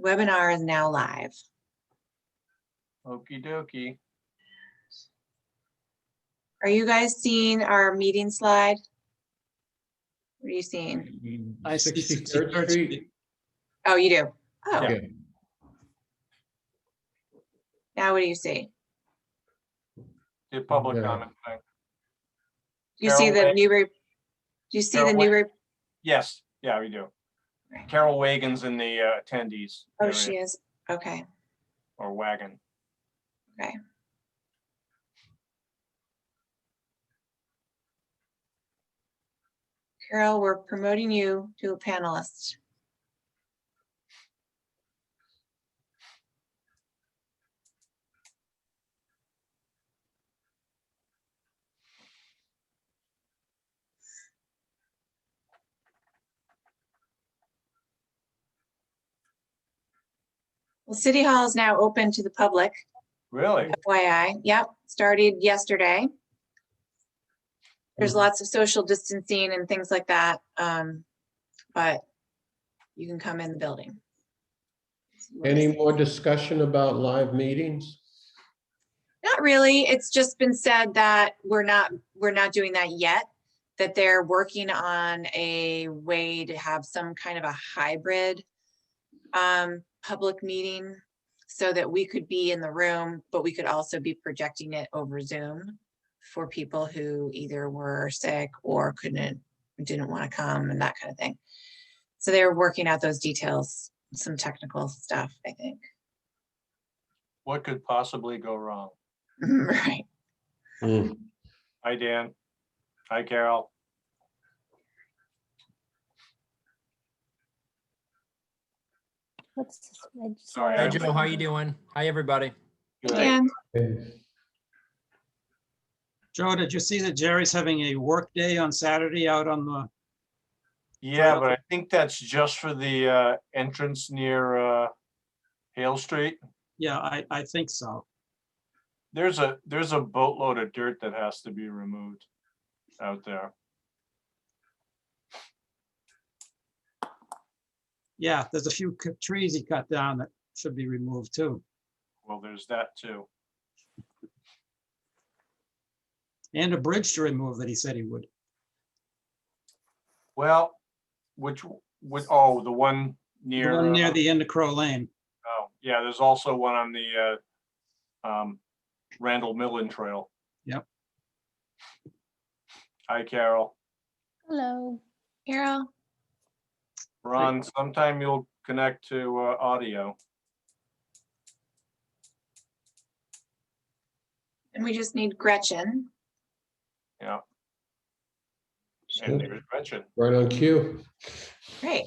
Webinar is now live. Okie dokie. Are you guys seeing our meeting slide? What are you seeing? I see 63rd Street. Oh, you do? Oh, Yeah. Yeah. now what do you see? The public Yeah. comment thing. Do you see Carol the Wag- Newbury? Do you see the Carol Wag- Newbury? Yes, yeah, we do. Right. Carol Wagon's in the attendees. Oh, area, she is. Okay. Or Wagon. Okay. Carol, we're promoting you to a panelist. Well, City Hall is now open to the public. Really? FYI, yep, started yesterday. There's lots of social distancing and things like that, but you can come in the building. Any more discussion about live meetings? Not really. It's just been said that we're not doing that yet, that they're working on a way to have some kind of a hybrid public meeting so that we could be in the room, but we could also be projecting it over Zoom for people who either were sick or didn't want to come and that kind of thing. So they're working out those details, some technical stuff, I think. What could possibly go wrong? Right. Hmm. Hi, Dan. Hi, Carol. What's this? I just Sorry, saw I Hi, it. just- Joe. How you doing? Hi, everybody. Good. And Joe, did you see that Jerry's having a work day on Saturday out on the, Yeah, but I think that's just for the entrance near Hale Street. yeah, I think so. There's a boatload of dirt that has to be removed out there. Yeah, there's a few trees he cut down that should be removed too. Well, there's that too. And a bridge to remove that he said he would. Well, oh, the one The near. one near the end of Crow Lane. Oh, yeah, there's also one on the Randall Millen Trail. Yep. Hi, Carol. Hello. Carol, Ron, sometime you'll connect to audio. and we just need Gretchen. Yeah. And there's Gretchen. Right on cue. Great.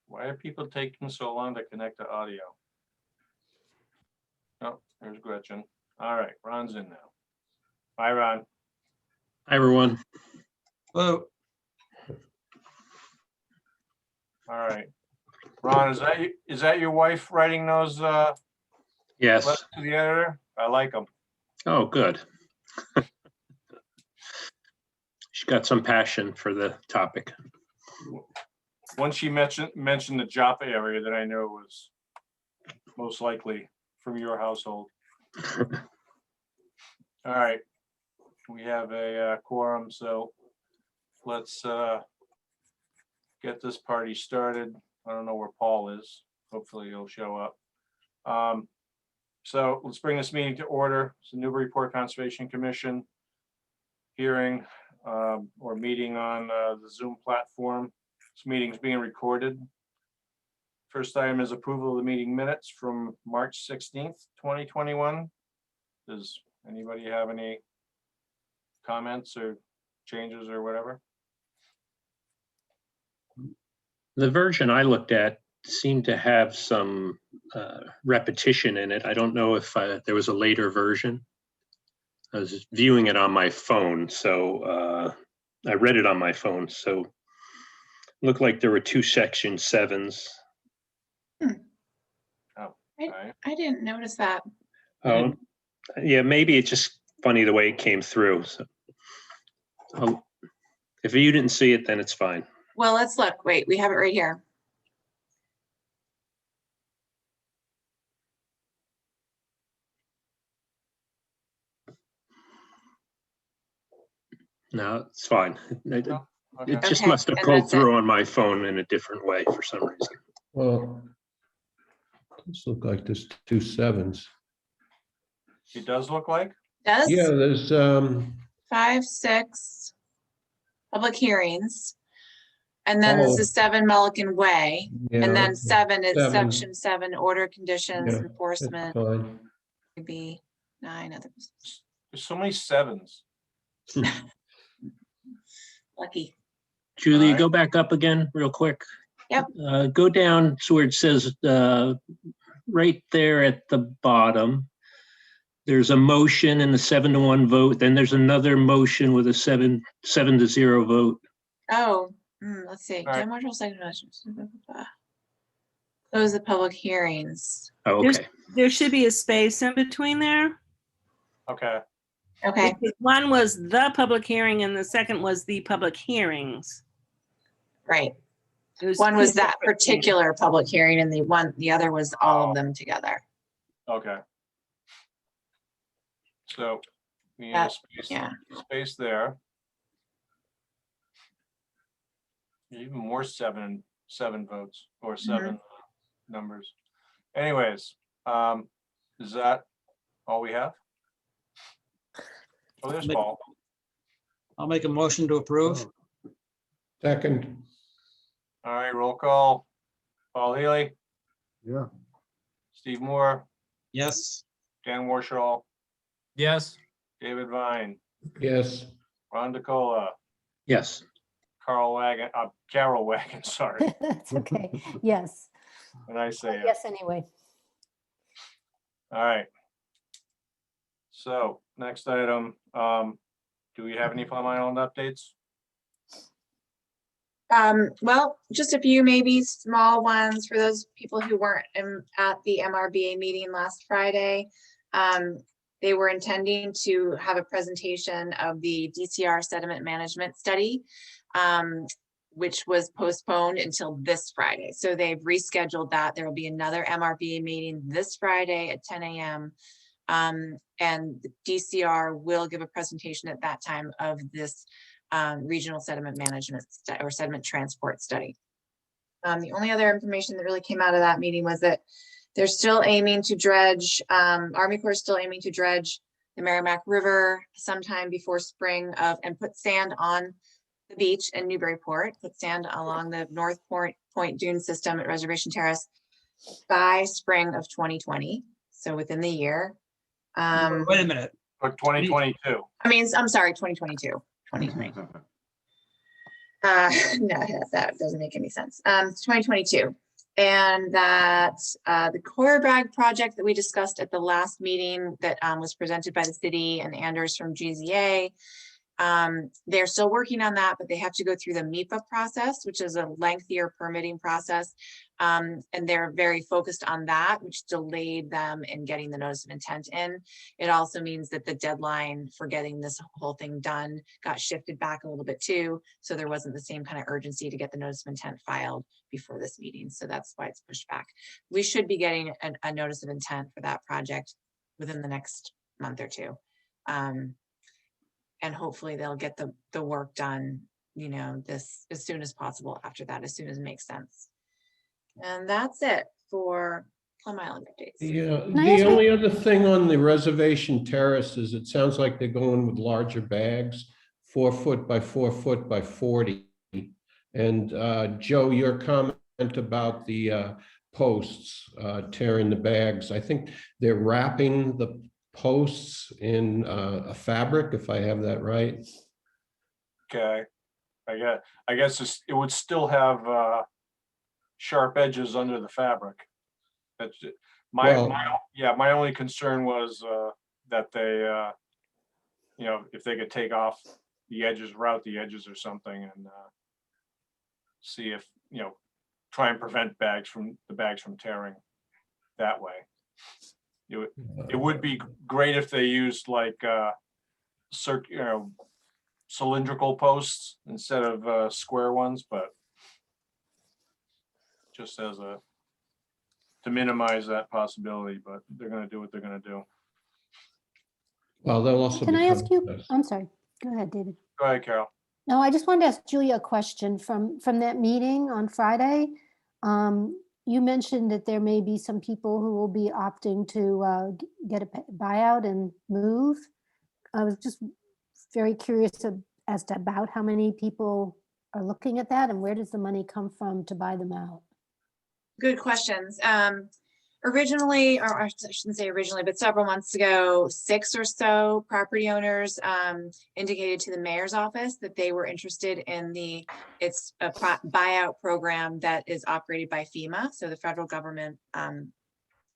Why are people taking so long to connect to audio? Oh, there's Gretchen. All right, Ron's in now. Hi, Ron. Hi, everyone. Oh, All right. Ron, is that your wife writing those Yes. letters to the editor? I like them. Oh, good. She's got some passion for the topic. Once she mentioned the Joppa area, that I know was most likely from your household. All right. We have a quorum, so let's get this party started. I don't know where Paul is. Hopefully he'll show up. So let's bring this meeting to order. It's the Newburyport Conservation Commission hearing or meeting on the Zoom platform. This meeting is being recorded. First item is approval of the meeting minutes from March 16th, 2021. Does anybody have any comments or changes or whatever? The version I looked at seemed to have some repetition in it. I don't know if there was a later version. I was viewing it on my phone, so I read it on my phone. So it looked like there were 2 section 7s. Okay. I didn't notice that. Oh, yeah, maybe it's just funny the way it came through. So If you didn't see it, then it's fine. Well, let's look. Wait, we have it right here. No, it's fine. No? Okay. It just Okay, must have and pulled that's it. through on my phone in a different way for some reason. Well, this look like there's 2 7s. It does look like? Does? Yeah, there's, 5, 6 public hearings. And then this Oh. is 7 Mulligan Way. yeah. And then 7 is 7. section 7, order conditions, Yeah, That's enforcement, fine. maybe 9 other. There's so many sevens. Lucky. Julia, Alright. go back up again real quick. Yep. Go down to where it says, right there at the bottom. There's a motion and a 7-1 vote. Then there's another motion with a 7-0 vote. Oh, let's see. All right. Jan Marshall, second motion. Close the public hearings. Oh, There's- okay. There should be a space in between there. Okay, Okay, Because one was the public hearing and the second was the public hearings. right. It One was two that separate things. particular public hearing and the other was all of them together. okay. So we need a That- space, yeah. space there. Even more seven votes or 7 numbers. Anyways, is that all we have? Oh, there's Make- Paul. I'll make a motion to approve. Second, All right, roll call. Paul Healy, Yeah. Steve Moore, Yes, Dan Warshall, Yes, David Vine, yes. Ron DeCola, Yes. Carol Wagon, Carol Wagon, sorry. That's okay. Yes. When I say it. Yes, anyway. All right. So next item, do we have any final updates? Well, just a few maybe small ones for those people who weren't at the MRBA meeting last Friday. They were intending to have a presentation of the DCR sediment management study, which was postponed until this Friday. So they've rescheduled that. There will be another MRBA meeting this Friday at 10 a.m. And DCR will give a presentation at that time of this regional sediment management or sediment transport study. The only other information that really came out of that meeting was that they're still aiming to dredge, Army Corps is still aiming to dredge the Merrimack River sometime before spring and put sand on the beach in Newburyport, put sand along the North Point Dune system at Reservation Terrace by spring of 2020, so within the year. wait a minute. For 2022. I mean, I'm sorry, 2022. 2020. No, that doesn't make any sense. It's 2022. And that the core bag project that we discussed at the last meeting that was presented by the city and Anders from GZA, they're still working on that, but they have to go through the MIPA process, which is a lengthier permitting process. And they're very focused on that, which delayed them in getting the notice of intent in. It also means that the deadline for getting this whole thing done got shifted back a little bit too. So there wasn't the same kind of urgency to get the notice of intent filed before this meeting. So that's why it's pushed back. We should be getting a notice of intent for that project within the next month or two. And hopefully they'll get the work done, this as soon as possible after that, as soon as it makes sense. And that's it for Plum Island updates. Yeah, Can I the ask only other thing on the reservation terrace is it sounds like they're going with larger bags, 4 foot by 4 foot by 40. And Joe, your comment about the posts tearing the bags, I think they're wrapping the posts in a fabric, if I have that right. Okay. I guess it would still have sharp edges under the fabric. That's it. Well- My only concern was that they, if they could take off the edges, route the edges or something and see if, try and prevent the bags from tearing that way. It would be great if they used like cylindrical posts instead of square ones, but just as to minimize that possibility, but they're gonna do what they're gonna do. Well, they'll also. Can I ask become- you, I'm sorry, go ahead, David. Go ahead, Carol. No, I just wanted to ask Julia a question from that meeting on Friday. You mentioned that there may be some people who will be opting to get a buyout and move. I was just very curious as to about how many people are looking at that and where does the money come from to buy them out? Good questions. Originally, or I shouldn't say originally, but several months ago, 6 or so property owners indicated to the mayor's office that they were interested in it's a buyout program that is operated by FEMA. So the federal government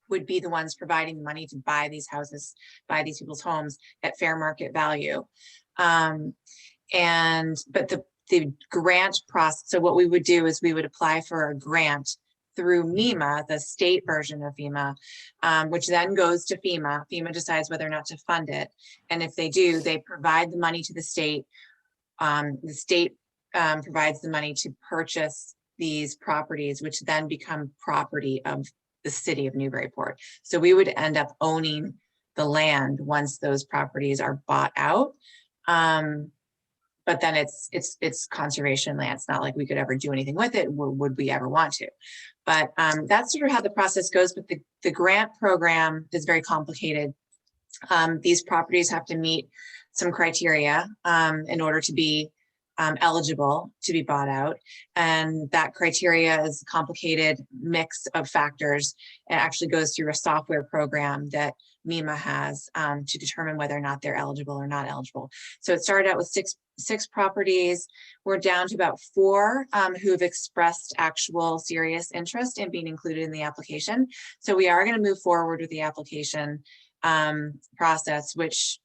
would be the ones providing the money to buy these houses, buy these people's homes at fair market value. But the grant process, so what we would do is we would apply for a grant through MEMA, the state version of FEMA, which then goes to FEMA. FEMA decides whether or not to fund it. And if they do, they provide the money to the state. The state provides the money to purchase these properties, which then become property of the city of Newburyport. So we would end up owning the land once those properties are bought out. But then it's conservation land. It's not like we could ever do anything with it. Would we ever want to? But that's sort of how the process goes. But the grant program is very complicated. These properties have to meet some criteria in order to be eligible to be bought out. And that criteria is a complicated mix of factors. It actually goes through a software program that MEMA has to determine whether or not they're eligible or not eligible. So it started out with six properties. We're down to about 4 who have expressed actual serious interest in being included in the application. So we are going to move forward with the application process, which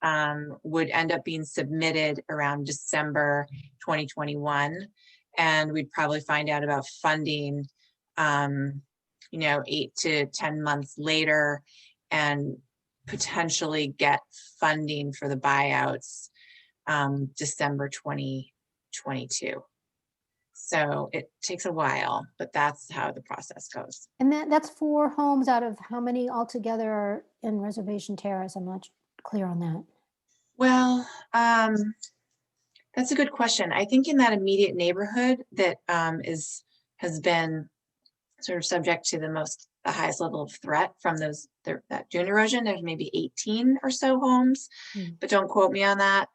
would end up being submitted around December 2021. And we'd probably find out about funding, 8 to 10 months later, and potentially get funding for the buyouts December 2022. So it takes a while, but that's how the process goes. And that's 4 homes out of how many altogether are in Reservation Terrace? I'm not clear on that. Well, that's a good question. I think in that immediate neighborhood that has been sort of subject to the highest level of threat from that dune erosion, there's maybe 18 or so homes, but don't quote me on that.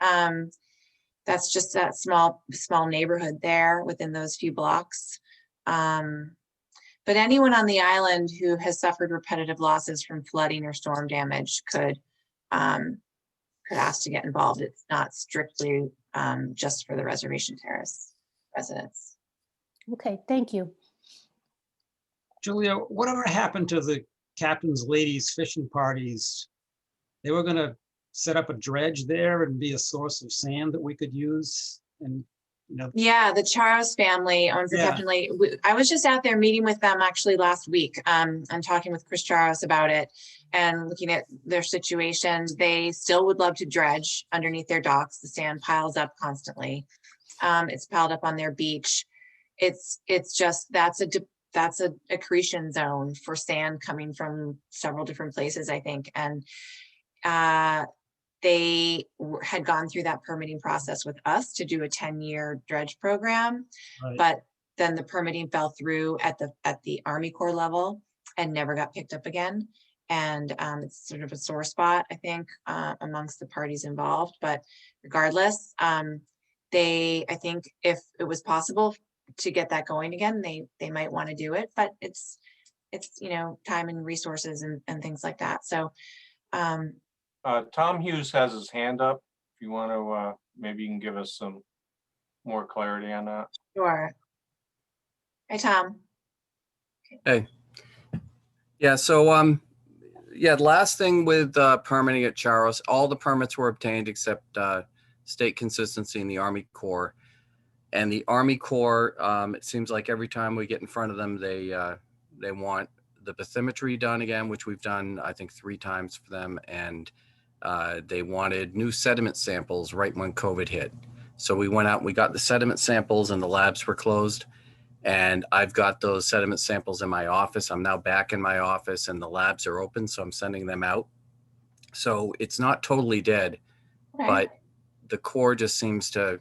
That's just that small neighborhood there within those few blocks. But anyone on the island who has suffered repetitive losses from flooding or storm damage could ask to get involved. It's not strictly just for the Reservation Terrace residents. Okay, thank you. Julia, whatever happened to the captain's ladies fishing parties? They were gonna set up a dredge there and be a source of sand that we could use, and Yeah, the Charos family owns the Yeah. Captain Lake. I was just out there meeting with them actually last week. I'm talking with Chris Charos about it and looking at their situation. They still would love to dredge underneath their docks. The sand piles up constantly. It's piled up on their beach. It's just that's a accretion zone for sand coming from several different places, I think. And they had gone through that permitting process with us to do a 10-year dredge program, Right. but then the permitting fell through at the Army Corps level and never got picked up again. And it's sort of a sore spot, I think, amongst the parties involved. But regardless, I think if it was possible to get that going again, they might want to do it. But it's time and resources and things like that. So. Tom Hughes has his hand up. If you want to, maybe you can give us some more clarity on that. Sure. Hi, Tom. Hey. Yeah, so the last thing with permitting at Charos, all the permits were obtained except state consistency in the Army Corps. And the Army Corps, it seems like every time we get in front of them, they want the bathymetry done again, which we've done, I think, 3 times for them. And they wanted new sediment samples right when COVID hit. So we went out, we got the sediment samples and the labs were closed. And I've got those sediment samples in my office. I'm now back in my office and the labs are open, so I'm sending them out. So it's not totally dead, Okay. but the Corps just seems to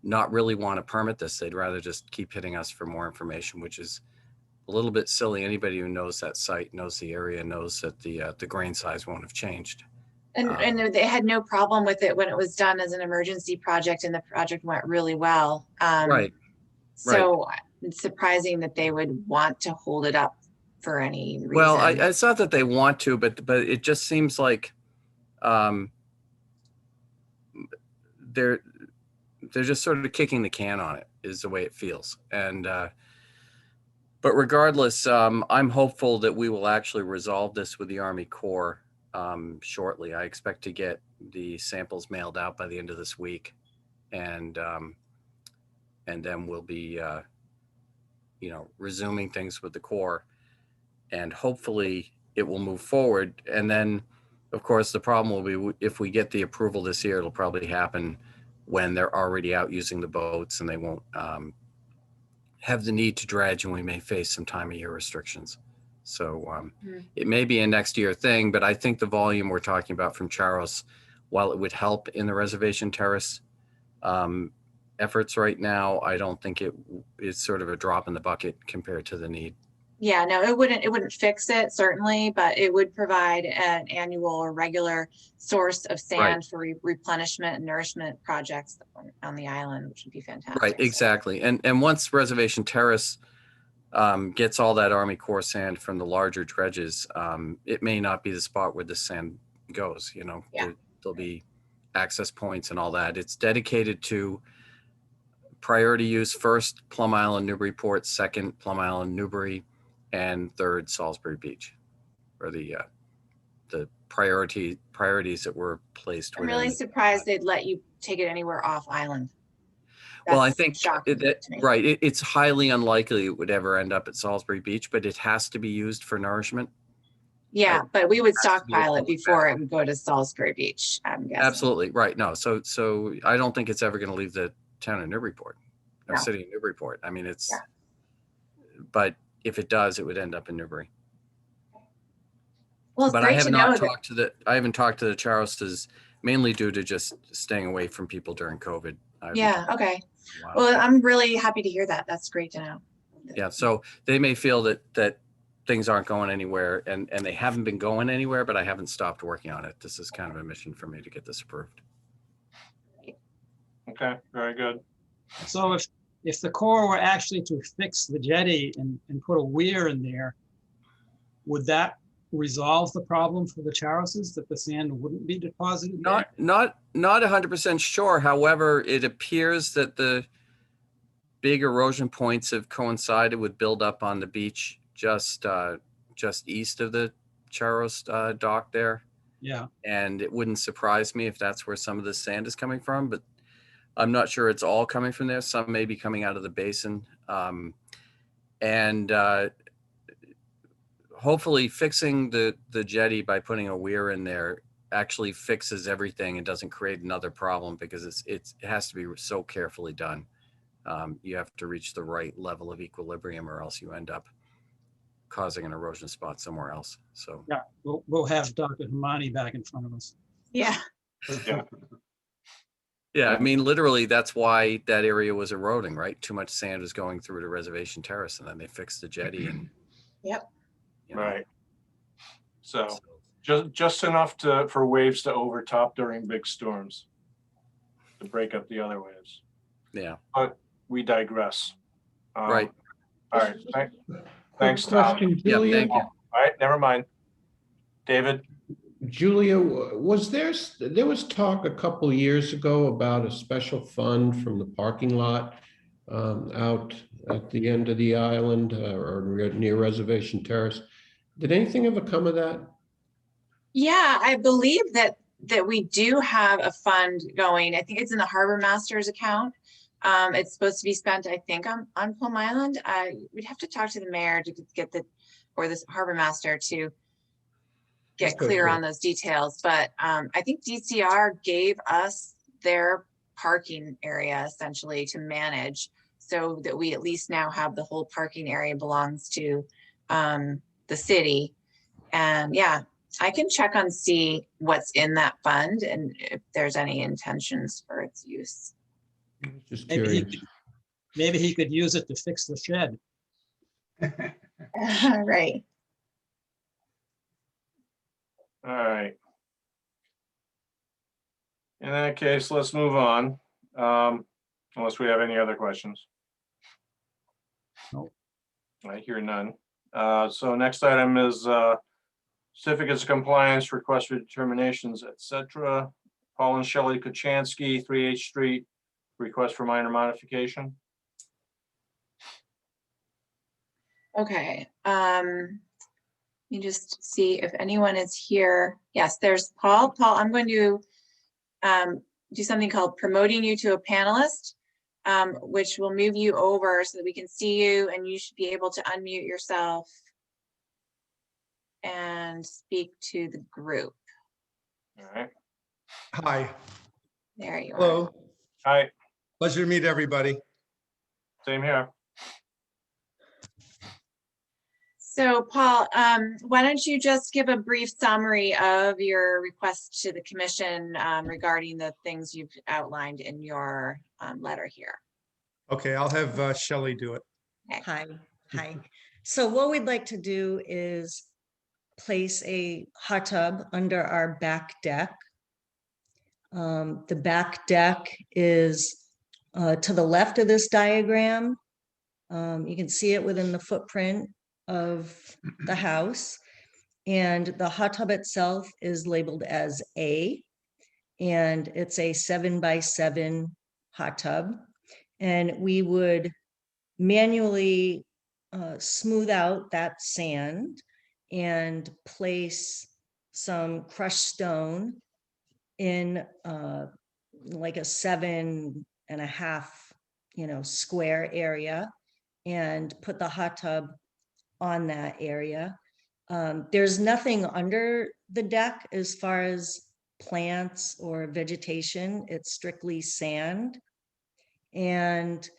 not really want to permit this. They'd rather just keep hitting us for more information, which is a little bit silly. Anybody who knows that site, knows the area, knows that the grain size won't have changed. And they had no problem with it when it was done as an emergency project and the project went really well. Right. So it's surprising that they would want to hold it up for any reason. Well, it's not that they want to, but it just seems like they're just sort of kicking the can on it, is the way it feels. And but regardless, I'm hopeful that we will actually resolve this with the Army Corps shortly. I expect to get the samples mailed out by the end of this week, and then we'll be resuming things with the Corps, and hopefully it will move forward. And then, of course, the problem will be if we get the approval this year, it'll probably happen when they're already out using the boats and they won't have the need to dredge, and we may face some time of year restrictions. So it may be a next year thing, but I think the volume we're talking about from Charles, while it would help in the reservation terrace efforts right now, I don't think it is sort of a drop in the bucket compared to the need. Yeah, no, it wouldn't fix it, certainly, but it would provide an annual or regular source of sand for replenishment and nourishment projects on the island, which would be fantastic. Right, exactly. And once Reservation Terrace gets all that Army Corps sand from the larger dredges, it may not be the spot where the sand goes. There'll be access points and all that. It's dedicated to priority use: first, Plum Island, Newburyport; second, Plum Island, Newbury; and third, Salisbury Beach, or the priorities that were placed. I'm really surprised they'd let you take it anywhere off island. Well, I think shocking to me. Right. It's highly unlikely it would ever end up at Salisbury Beach, but it has to be used for nourishment. Yeah, but we would stockpile it before it would go to Salisbury Beach, I'm guessing. Absolutely. Right. No. So I don't think it's ever going to leave the town of Newburyport, or city of Newburyport. I mean, but if it does, it would end up in Newbury. Well, it's but I great have to not know talked to the. I haven't talked to the Charles's, mainly due to just staying away from people during COVID. Yeah. Okay. Well, I'm really happy to hear that. That's great to know. Yeah. So they may feel that things aren't going anywhere, and they haven't been going anywhere, but I haven't stopped working on it. This is kind of a mission for me to get this approved. Okay, very good. So if the Corps were actually to fix the jetty and put a weir in there, would that resolve the problem for the Charleses, that the sand wouldn't be deposited there? Not 100% sure. However, it appears that the big erosion points have coincided with buildup on the beach just east of the Charles dock there. Yeah. And it wouldn't surprise me if that's where some of the sand is coming from, but I'm not sure it's all coming from there. Some may be coming out of the basin. Hopefully fixing the jetty by putting a weir in there actually fixes everything and doesn't create another problem, because it has to be so carefully done. You have to reach the right level of equilibrium, or else you end up causing an erosion spot somewhere else. So yeah, we'll have Dr. Hamani back in front of us. Yeah. Yeah, I mean, literally, that's why that area was eroding, right? Too much sand was going through to Reservation Terrace, and then they fixed the jetty. And yep. Right. So just enough for waves to overtop during big storms, to break up the other waves. Yeah. But we digress. Right. All right. Thanks, Tom. Question, Julia. Thank you. All right, never mind. David? Julia, there was talk a couple years ago about a special fund from the parking lot out at the end of the island or near Reservation Terrace. Did anything ever come of that? Yeah, I believe that we do have a fund going. I think it's in the Harbor Master's account. It's supposed to be spent, I think, on Plum Island. We'd have to talk to the mayor to get or this Harbor Master to get clear on those details. But I think DCR gave us their parking area essentially to manage, so that we at least now have the whole parking area belongs to the city. And yeah, I can check on, see what's in that fund and if there's any intentions for its use. Just Maybe he curious. could, maybe he could use it to fix the shed. Right. All right. In that case, let's move on. Unless we have any other questions. Nope. I hear none. So next item is certificates of compliance, request for determinations, etc. Paul and Shelley Kuchansky, 3H Street, request for minor modification. Okay, let me just see if anyone is here. Yes, there's Paul. Paul, I'm going to do something called promoting you to a panelist, which will move you over so that we can see you, and you should be able to unmute yourself and speak to the group. All right. Hi, There you are. hello, Hi, pleasure to meet everybody. same here. So Paul, why don't you just give a brief summary of your request to the commission regarding the things you've outlined in your letter here. Okay, I'll have Shelley do it. Hi, hi. So what we'd like to do is place a hot tub under our back deck. The back deck is to the left of this diagram. You can see it within the footprint of the house. And the hot tub itself is labeled as A, and it's a 7x7 hot tub. And we would manually smooth out that sand and place some crushed stone in like a 7.5, square area, and put the hot tub on that area. There's nothing under the deck as far as plants or vegetation. It's strictly sand. And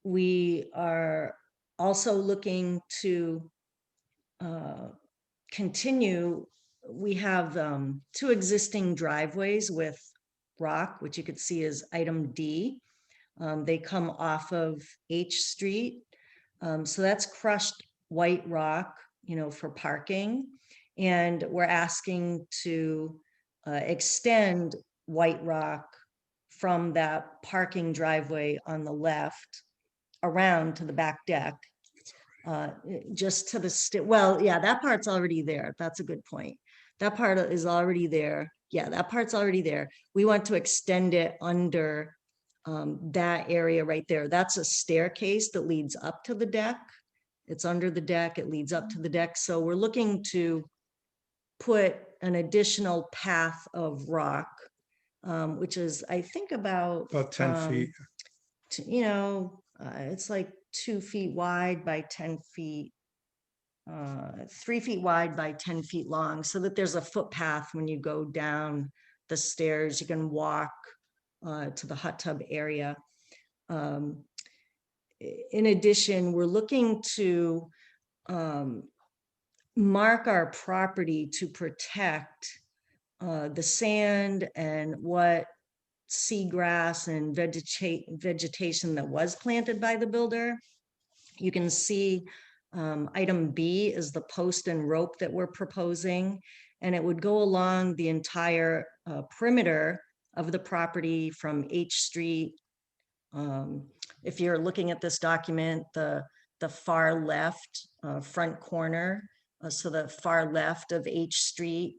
we are also looking to continue. We have 2 existing driveways with rock, which you could see as item D. They come off of H Street. So that's crushed white rock, for parking. And we're asking to extend white rock from that parking driveway on the left around to the back deck, just to the well, yeah, that part's already there. That's a good point. That part is already there. Yeah, that part's already there. We want to extend it under that area right there. That's a staircase that leads up to the deck. It's under the deck. It leads up to the deck. So we're looking to put an additional path of rock, which is, I think, about 10 feet. It's like 2 feet wide by 10 feet, 3 feet wide by 10 feet long, so that there's a footpath when you go down the stairs. You can walk to the hot tub area. In addition, we're looking to mark our property to protect the sand and what seagrass and vegetation that was planted by the builder. You can see item B is the post and rope that we're proposing, and it would go along the entire perimeter of the property from H Street. If you're looking at this document, the far left front corner, so the far left of H Street,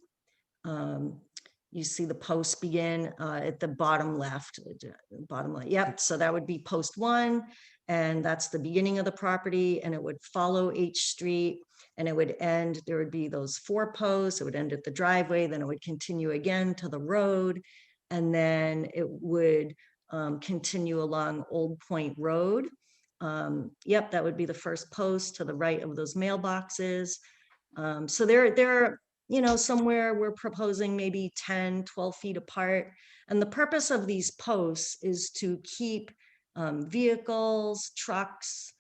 you see the posts begin at the bottom left, Yep, so that would be post 1, and that's the beginning of the property, and it would follow H Street, and it would end, there would be those 4 posts, it would end at the driveway, then it would continue again to the road, and then it would continue along Old Point Road. Yep, that would be the first post to the right of those mailboxes. So they're somewhere we're proposing maybe 10, 12 feet apart. And the purpose of these posts is to keep vehicles, trucks,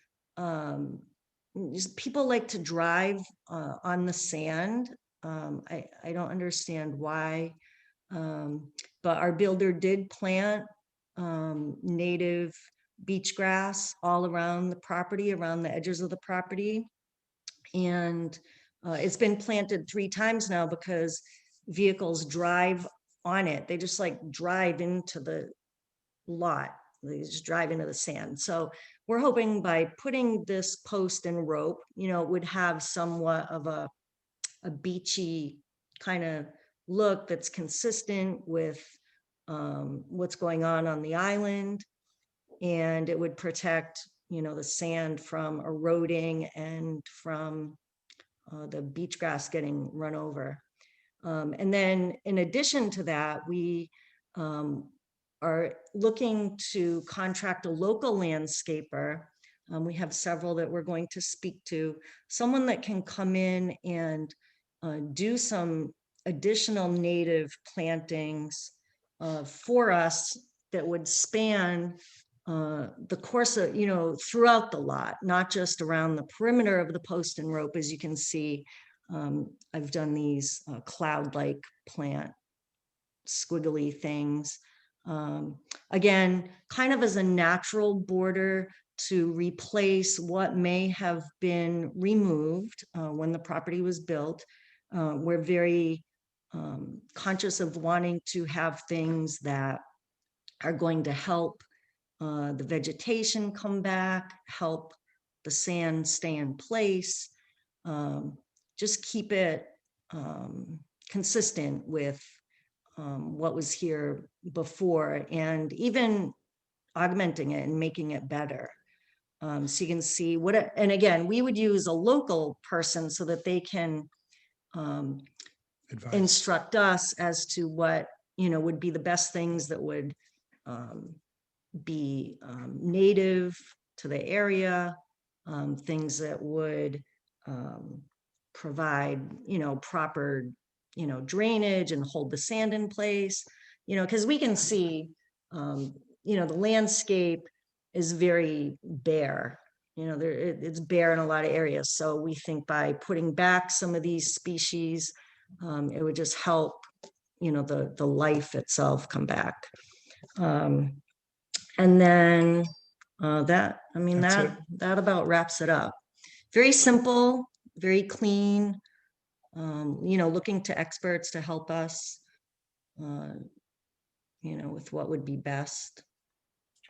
people like to drive on the sand. I don't understand why, but our builder did plant native beach grass all around the property, around the edges of the property. And it's been planted 3 times now because vehicles drive on it. They just like drive into the lot. They just drive into the sand. So we're hoping by putting this post and rope, you know, it would have somewhat of a beachy kind of look that's consistent with what's going on the island. And it would protect, you know, the sand from eroding and from the beach grass getting run over. And then in addition to that, we are looking to contract a local landscaper. We have several that we're going to speak to, someone that can come in and do some additional native plantings for us that would span the course of, you know, throughout the lot, not just around the perimeter of the post and rope. As you can see, I've done these cloud-like plant squiggly things. Again, kind of as a natural border to replace what may have been removed when the property was built. We're very conscious of wanting to have things that are going to help the vegetation come back, help the sand stay in place, just keep it consistent with what was here before, and even augmenting it and making it better. So you can see what, and again, we would use a local person so that they can Advice. instruct us as to what, you know, would be the best things that would be native to the area, things that would provide, you know, proper, you know, drainage and hold the sand in place, you know, because we can see, you know, the landscape is very bare, you know, it's bare in a lot of areas. So we think by putting back some of these species, it would just help, you know, the life itself come back. And then that, I mean, That's that about wraps it up. Very simple, very clean, you know, looking to experts to help us, you know, with what would be best.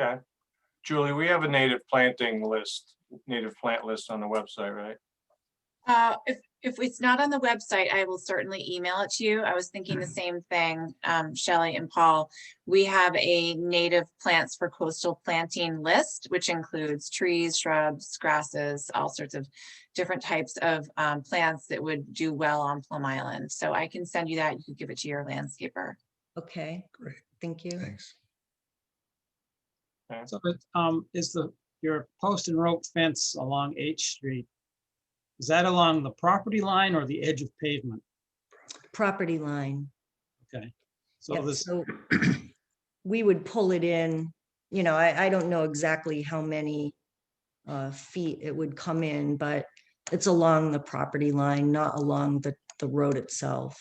Okay. Julie, we have a native planting list, native plant list on the website, right? If it's not on the website, I will certainly email it to you. I was thinking the same thing, Shelley and Paul. We have a native plants for coastal planting list, which includes trees, shrubs, grasses, all sorts of different types of plants that would do well on Plum Island. So I can send you that. You could give it to your landscaper. Okay. Great. Thank you. Thanks. So is your post and rope fence along H Street, is that along the property line or the edge of pavement? Property line. Okay. So Yeah, this, so we would pull it in, you know, I don't know exactly how many feet it would come in, but it's along the property line, not along the road itself.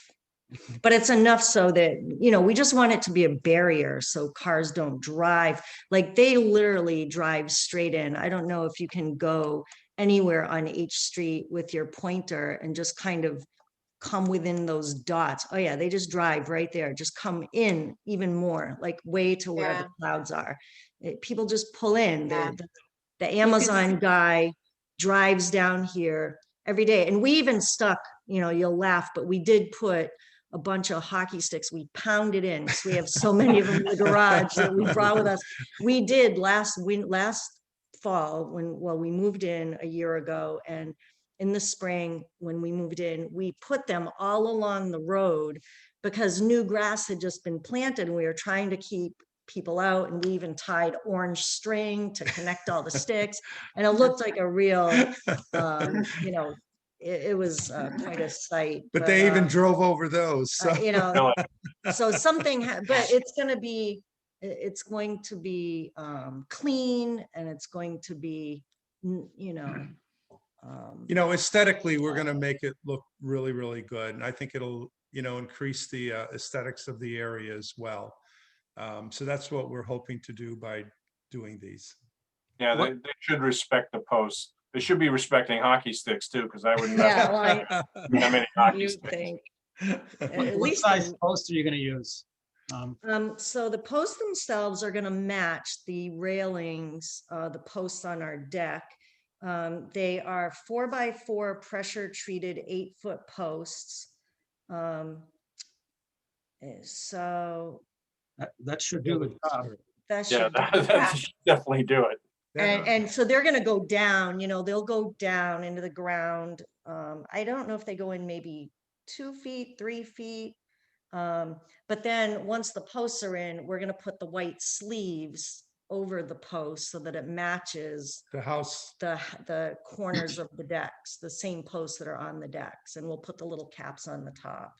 But it's enough so that, you know, we just want it to be a barrier so cars don't drive. Like they literally drive straight in. I don't know if you can go anywhere on H Street with your pointer and just kind of come within those dots. Oh yeah, they just drive right there, just come in even more, like way to where the clouds are. People just pull in. Yeah. The Amazon guy drives down here every day. And we even stuck, you know, you'll laugh, but we did put a bunch of hockey sticks. We pounded in. So we have so many of them in the garage that we brought with us. We did last fall when, well, we moved in a year ago, and in the spring when we moved in, we put them all along the road because new grass had just been planted and we were trying to keep people out, and we even tied orange string to connect all the sticks, and it looked like a real you know, it was quite a sight. But they even um, drove over those. So. you know, Really? so something, but it's gonna be, it's going to be clean, and it's going to be, you know. You know, aesthetically, we're going to make it look really, really good. And I think it'll, increase the aesthetics of the area as well. So that's what we're hoping to do by doing these. Yeah, they should respect the posts. They should be respecting hockey sticks too, because I wouldn't mess Yeah, with well, that many hockey you sticks. think, at What least, size post are you gonna use? so the posts themselves are gonna match the railings, the posts on our deck. They are 4x4 pressure treated 8-foot posts. So That should do the job. that Yeah, should. that should definitely do it. And so they're gonna go down, they'll go down into the ground. I don't know if they go in maybe 2 feet, 3 feet. But then once the posts are in, we're gonna put the white sleeves over the post so that it matches The house. the corners of the decks, the same posts that are on the decks, and we'll put the little caps on the top.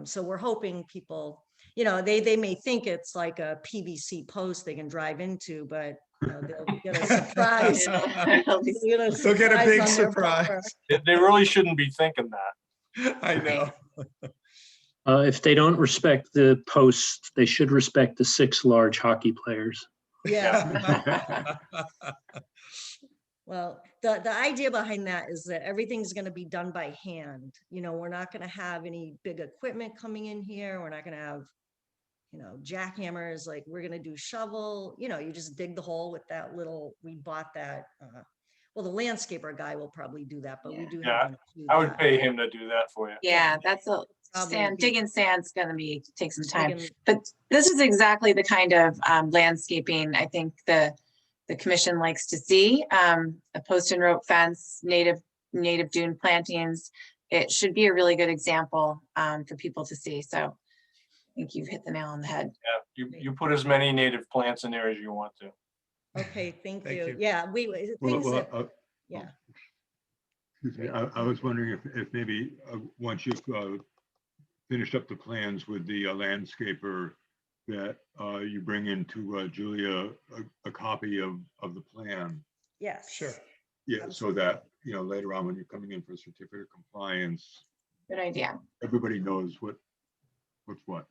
So we're hoping people, they may think it's like a PVC post they can drive into, but they'll get a surprise. It'll be- They'll get a big on their surprise. bumper. They really shouldn't be thinking that. I know. If they don't respect the posts, they should respect the 6 large hockey players. Yeah. Well, the idea behind that is that everything's going to be done by hand. We're not going to have any big equipment coming in here. We're not going to have, jackhammers. Like, we're going to do shovel. You just dig the hole with that little, we bought that. Well, the landscaper guy will probably do that, but we do Yeah, have one to do I would that. pay him to do that for you. Yeah, that's a Probably sand, be- digging sand's gonna take some time. digging- But this is exactly the kind of landscaping I think the commission likes to see. A post and rope fence, native dune plantings. It should be a really good example for people to see. So I think you've hit the nail on the head. Yeah, you put as many native plants in there as you want to. Okay, thank Thank you. you. Yeah, things that, yeah. Excuse me, I was wondering if maybe once you've finished up the plans with the landscaper, that you bring into Julia a copy of the plan. Yes. Sure. Yeah, so that, later on when you're coming in for certificate of compliance, Good idea. everybody knows what's what.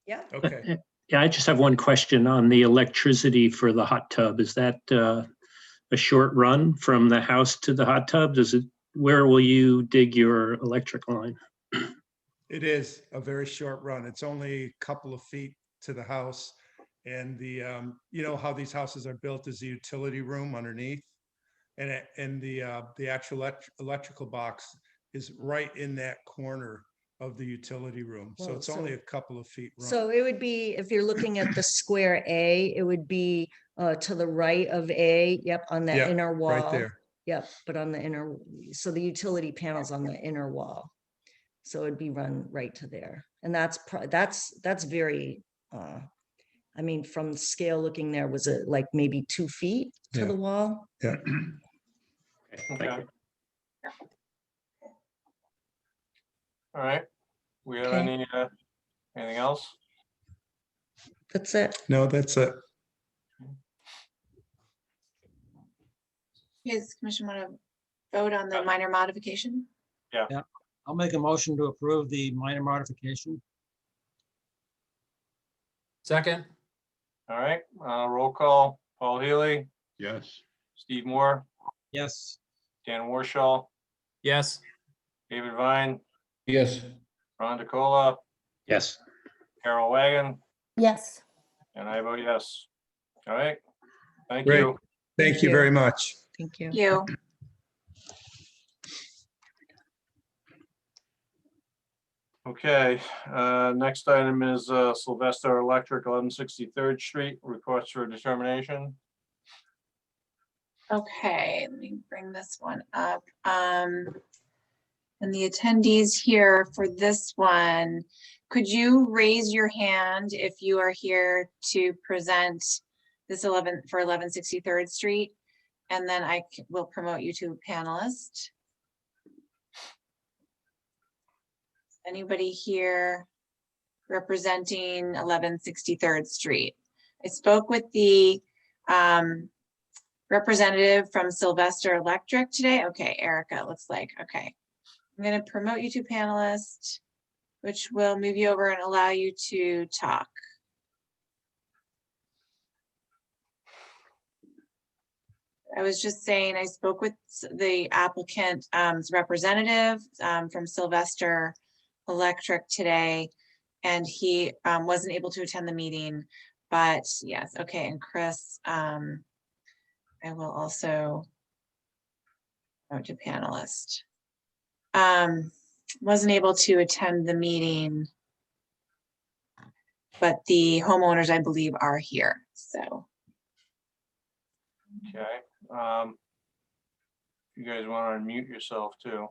Yeah. Okay. Yeah, I just have one question on the electricity for the hot tub. Is that a short run from the house to the hot tub? Where will you dig your electric line? It is a very short run. It's only a couple of feet to the house. And how these houses are built is the utility room underneath. And the actual electrical box is right in that corner of the utility room. So Well, it's only a couple of feet. Run. So it would be, if you're looking at the square A, it would be to the right of A, yep, on the Yeah, inner wall. right there. Yep, but on the inner, so the utility panel's on the inner wall. So it'd be run right to there. And that's very, from scale looking there, was it like maybe 2 feet to Yeah. the wall? Yeah. Thank Okay. you. All right. We have Okay. anything else? That's it. No, that's it. Does commission want to vote on the minor modification? I'll make a motion to approve the minor modification. Second, All right, roll call. Paul Healy, Yes. Steve Moore, Yes. Dan Warshall, yes. David Vine, Yes. Ron DeCola, Yes. Carol Wagon, Yes. and I vote yes. All right. Thank Great. you. Thank you you. very much. Thank you. You. Okay, next item is Sylvester Electric, 1163rd Street, request for determination. Okay, let me bring this one up. And the attendees here for this one, could you raise your hand if you are here to present this 1163rd Street? And then will promote you to panelist. Anybody here representing 1163rd Street? I spoke with the representative from Sylvester Electric today. Okay, Erica, it looks like, okay. I'm gonna promote you to panelist, which will move you over and allow you to talk. I was just saying, I spoke with the applicant's representative from Sylvester Electric today, and he wasn't able to attend the meeting, but yes, okay, and Chris, I will also go to panelist. Wasn't able to attend the meeting, but the homeowners, I believe, are here, so. Okay. You guys want to unmute yourself too?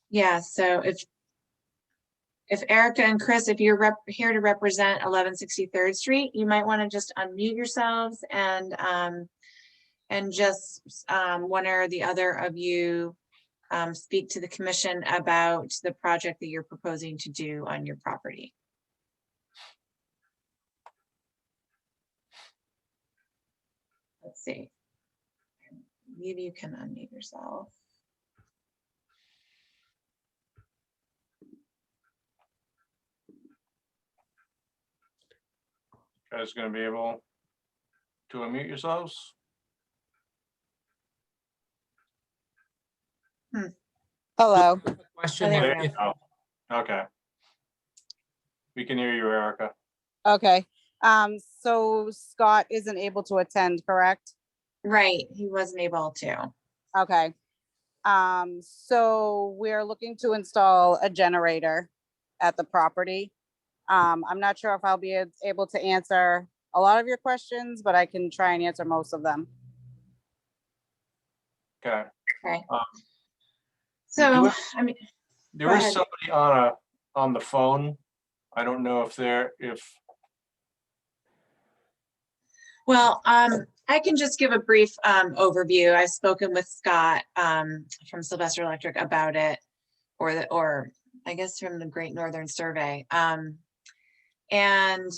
Yeah, so if Erica and Chris, if you're here to represent 1163rd Street, you might want to just unmute yourselves and just one or the other of you speak to the commission about the project that you're proposing to do on your property. Let's see. Maybe you can unmute yourself. Guys gonna be able to unmute yourselves? Hello. Question, Oh, there There we you go. go. Okay. We can hear you, Erica. Okay. So Scott isn't able to attend, correct? Right, he wasn't able to. Okay. So we're looking to install a generator at the property. I'm not sure if I'll be able to answer a lot of your questions, but I can try and answer most of them. Okay. Okay. Um, So, was- I mean, There Go is ahead. somebody on the phone. I don't know if well, I can just give a brief overview. I've spoken with Scott from Sylvester Electric about it, or I guess from the Great Northern Survey. And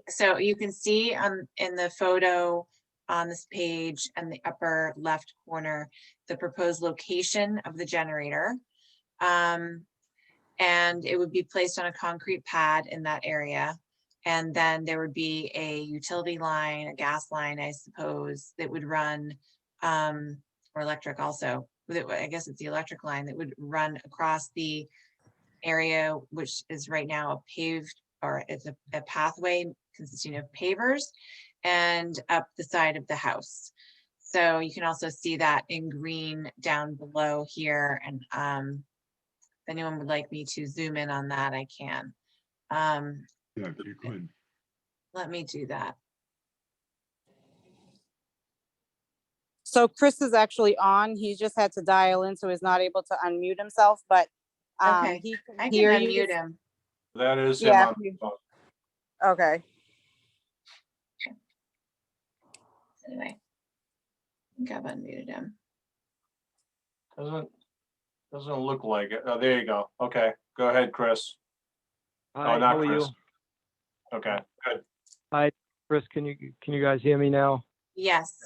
so you can see in the photo on this page in the upper left corner, the proposed location of the generator. And it would be placed on a concrete pad in that area. And then there would be a utility line, a gas line, I suppose, that would run, or electric also. I guess it's the electric line that would run across the area, which is right now a paved, or it's a pathway consisting of pavers, and up the side of the house. So you can also see that in green down below here. And if anyone would like me to zoom in on that, I can. Yeah, if you could. Let me do that. So Chris is actually on. He just had to dial in, so he's not able to unmute himself, but Okay, he I can can hear unmute you. him. that is him Yeah. on the phone. Okay. Anyway, I think I've unmuted him. Doesn't look like it. Oh, there you go. Okay, go ahead, Chris. Hi, not how are Chris. you? Okay, good. Hi, Chris, can you guys hear me now? Yes.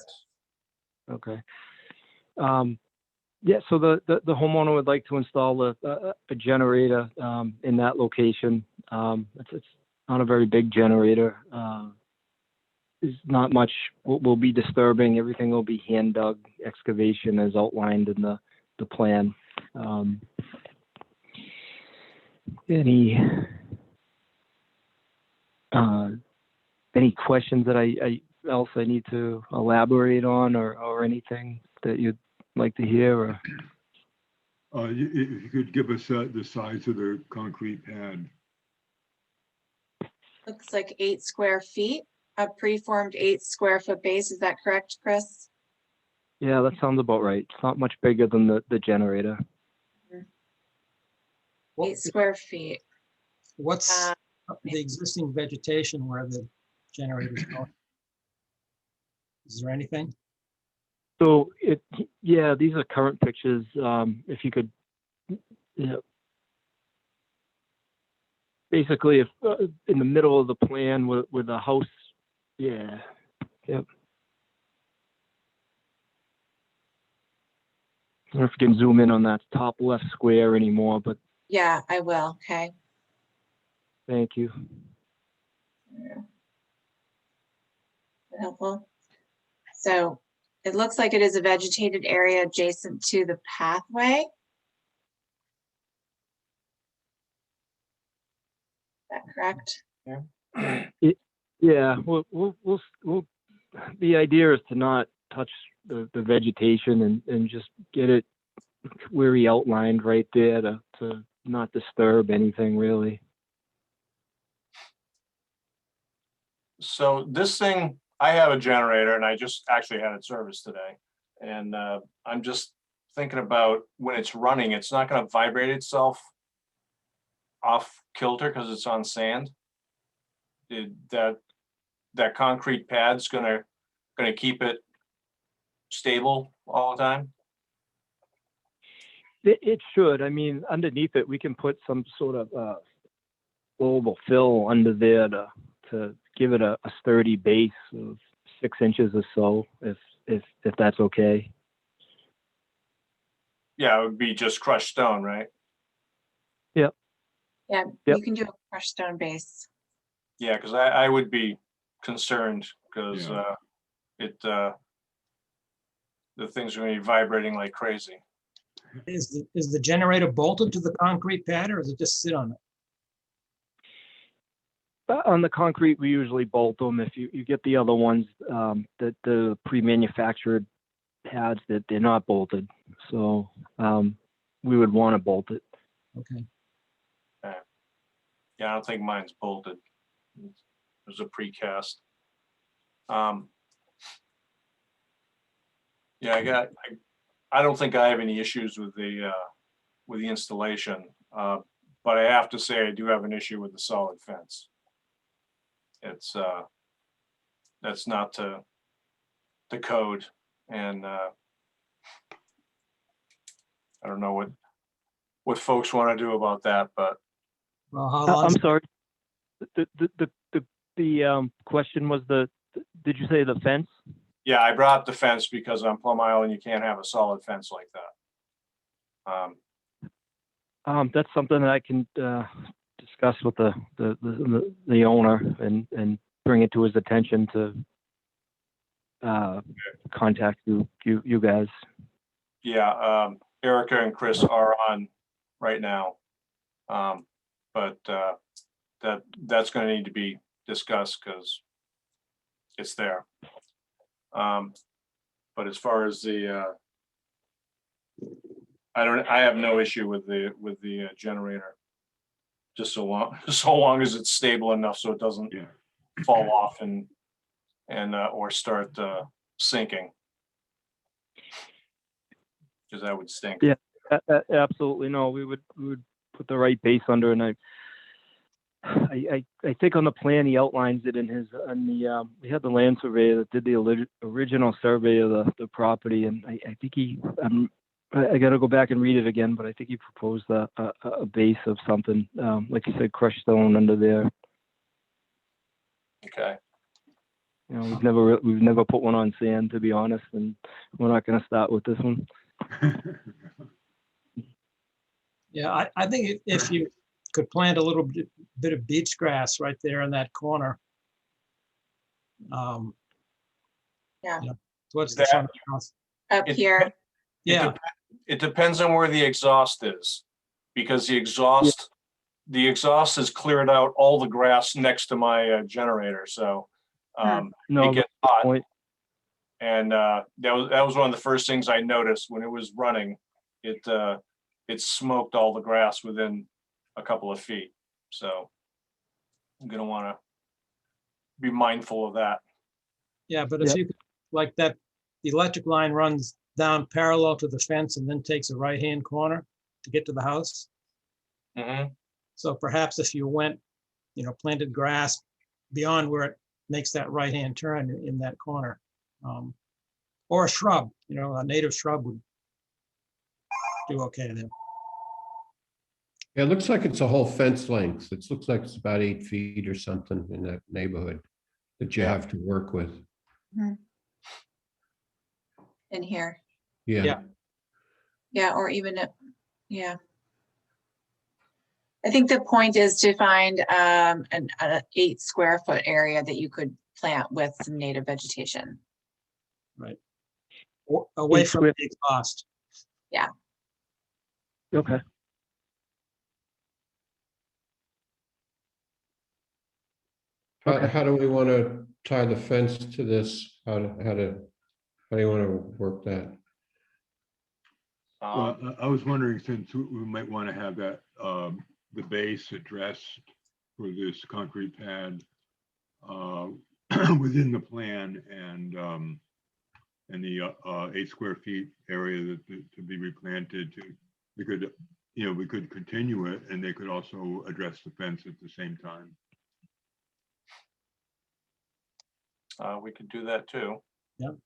Okay. Yeah, so the homeowner would like to install a generator in that location. It's not a very big generator. There's not much will be disturbing. Everything will be hand dug excavation as outlined in the plan. Any questions that I need to elaborate on or anything that you'd like to hear? Or If you could give us the size of the concrete pad. Looks like 8 square feet, a preformed 8 square foot base. Is that correct, Chris? yeah, that sounds about right. It's not much bigger than the generator. 8 square feet. What's the existing vegetation where the generator's going? Is there anything? So yeah, these are current pictures. If you could, basically, if in the middle of the plan with the house, yeah, yep. I don't know if you can zoom in on that top left square anymore, but Yeah, I will. Okay. thank you. Helpful. So it looks like it is a vegetated area adjacent to the pathway. Is that correct? Yeah, we'll the idea is to not touch the vegetation and just get it where he outlined right there to not disturb anything really. So this thing, I have a generator and I just actually had it serviced today. And I'm just thinking about when it's running, it's not going to vibrate itself off kilter because it's on sand. That concrete pad's gonna keep it stable all the time. It should. I mean, underneath it, we can put some sort of flowable fill under there to give it a sturdy base of 6 inches or so, if that's okay. Yeah, it would be just crushed stone, right? Yep. Yeah, Yep. you can do a crushed stone base. Yeah, because I would be concerned because Yeah. The thing's going to be vibrating like crazy. Is the generator bolted to the concrete pad, or does it just sit on it? On the concrete, we usually bolt them. If you get the other ones, that the pre-manufactured pads, that they're not bolted, so we would want to bolt it. Okay. Yeah, I don't think mine's bolted. There's a precast. Yeah, I don't think I have any issues with the installation, but I have to say I do have an issue with the solid fence. It's that's not the code, and I don't know what folks want to do about that, but Well, how long? I'm sorry. The question was did you say the fence? yeah, I brought up the fence because on Plum Island you can't have a solid fence like that. That's something that I can discuss with the owner and bring it to his attention to contact you guys. Yeah, Erica and Chris are on right now, but that's going to need to be discussed because it's there. But as far as I have no issue with the generator, just so long as it's stable enough so it doesn't fall off and or start sinking, because that would stink. Yeah, absolutely. No, we would put the right base under, and I think on the plan he outlines it we had the land surveyor that did the original survey of the property, and I think I got to go back and read it again, but I think he proposed a base of something, like you said, crushed stone under there. Okay. You know, we've never put one on sand, to be honest, and we're not going to start with this one. Yeah, I think if you could plant a little bit of beach grass right there in that corner. Yeah. Towards the front of the house. Up here. Yeah. It depends on where the exhaust is, because the exhaust is cleared out all the grass next to my generator, so it gets hot. And that was one of the first things I noticed when it was running. It smoked all the grass within a couple of feet, so I'm gonna want to be mindful of that. Yeah, but if you like that, the electric line runs down parallel to the fence and then takes a right-hand corner to get to the house. Mm-hmm. So perhaps if you went, planted grass beyond where it makes that right-hand turn in that corner. Or a shrub, you know, a native shrub would do okay there. Yeah, it looks like it's a whole fence length. It looks like it's about 8 feet or something in that neighborhood that you Yeah. have to work with. In here. Yeah. Yeah. Yeah, or even, yeah. I think the point is to find an 8 square foot area that you could plant with some native vegetation. Right. Away from the exhaust. Yeah. Okay. How do we want to tie the fence to this? How do you want to work that? Well, I was wondering, since we might want to have that, the base addressed for this concrete pad within the plan, and the 8 square feet area to be replanted, we could continue it, and they could also address the fence at the same time. We could do that too. Yep.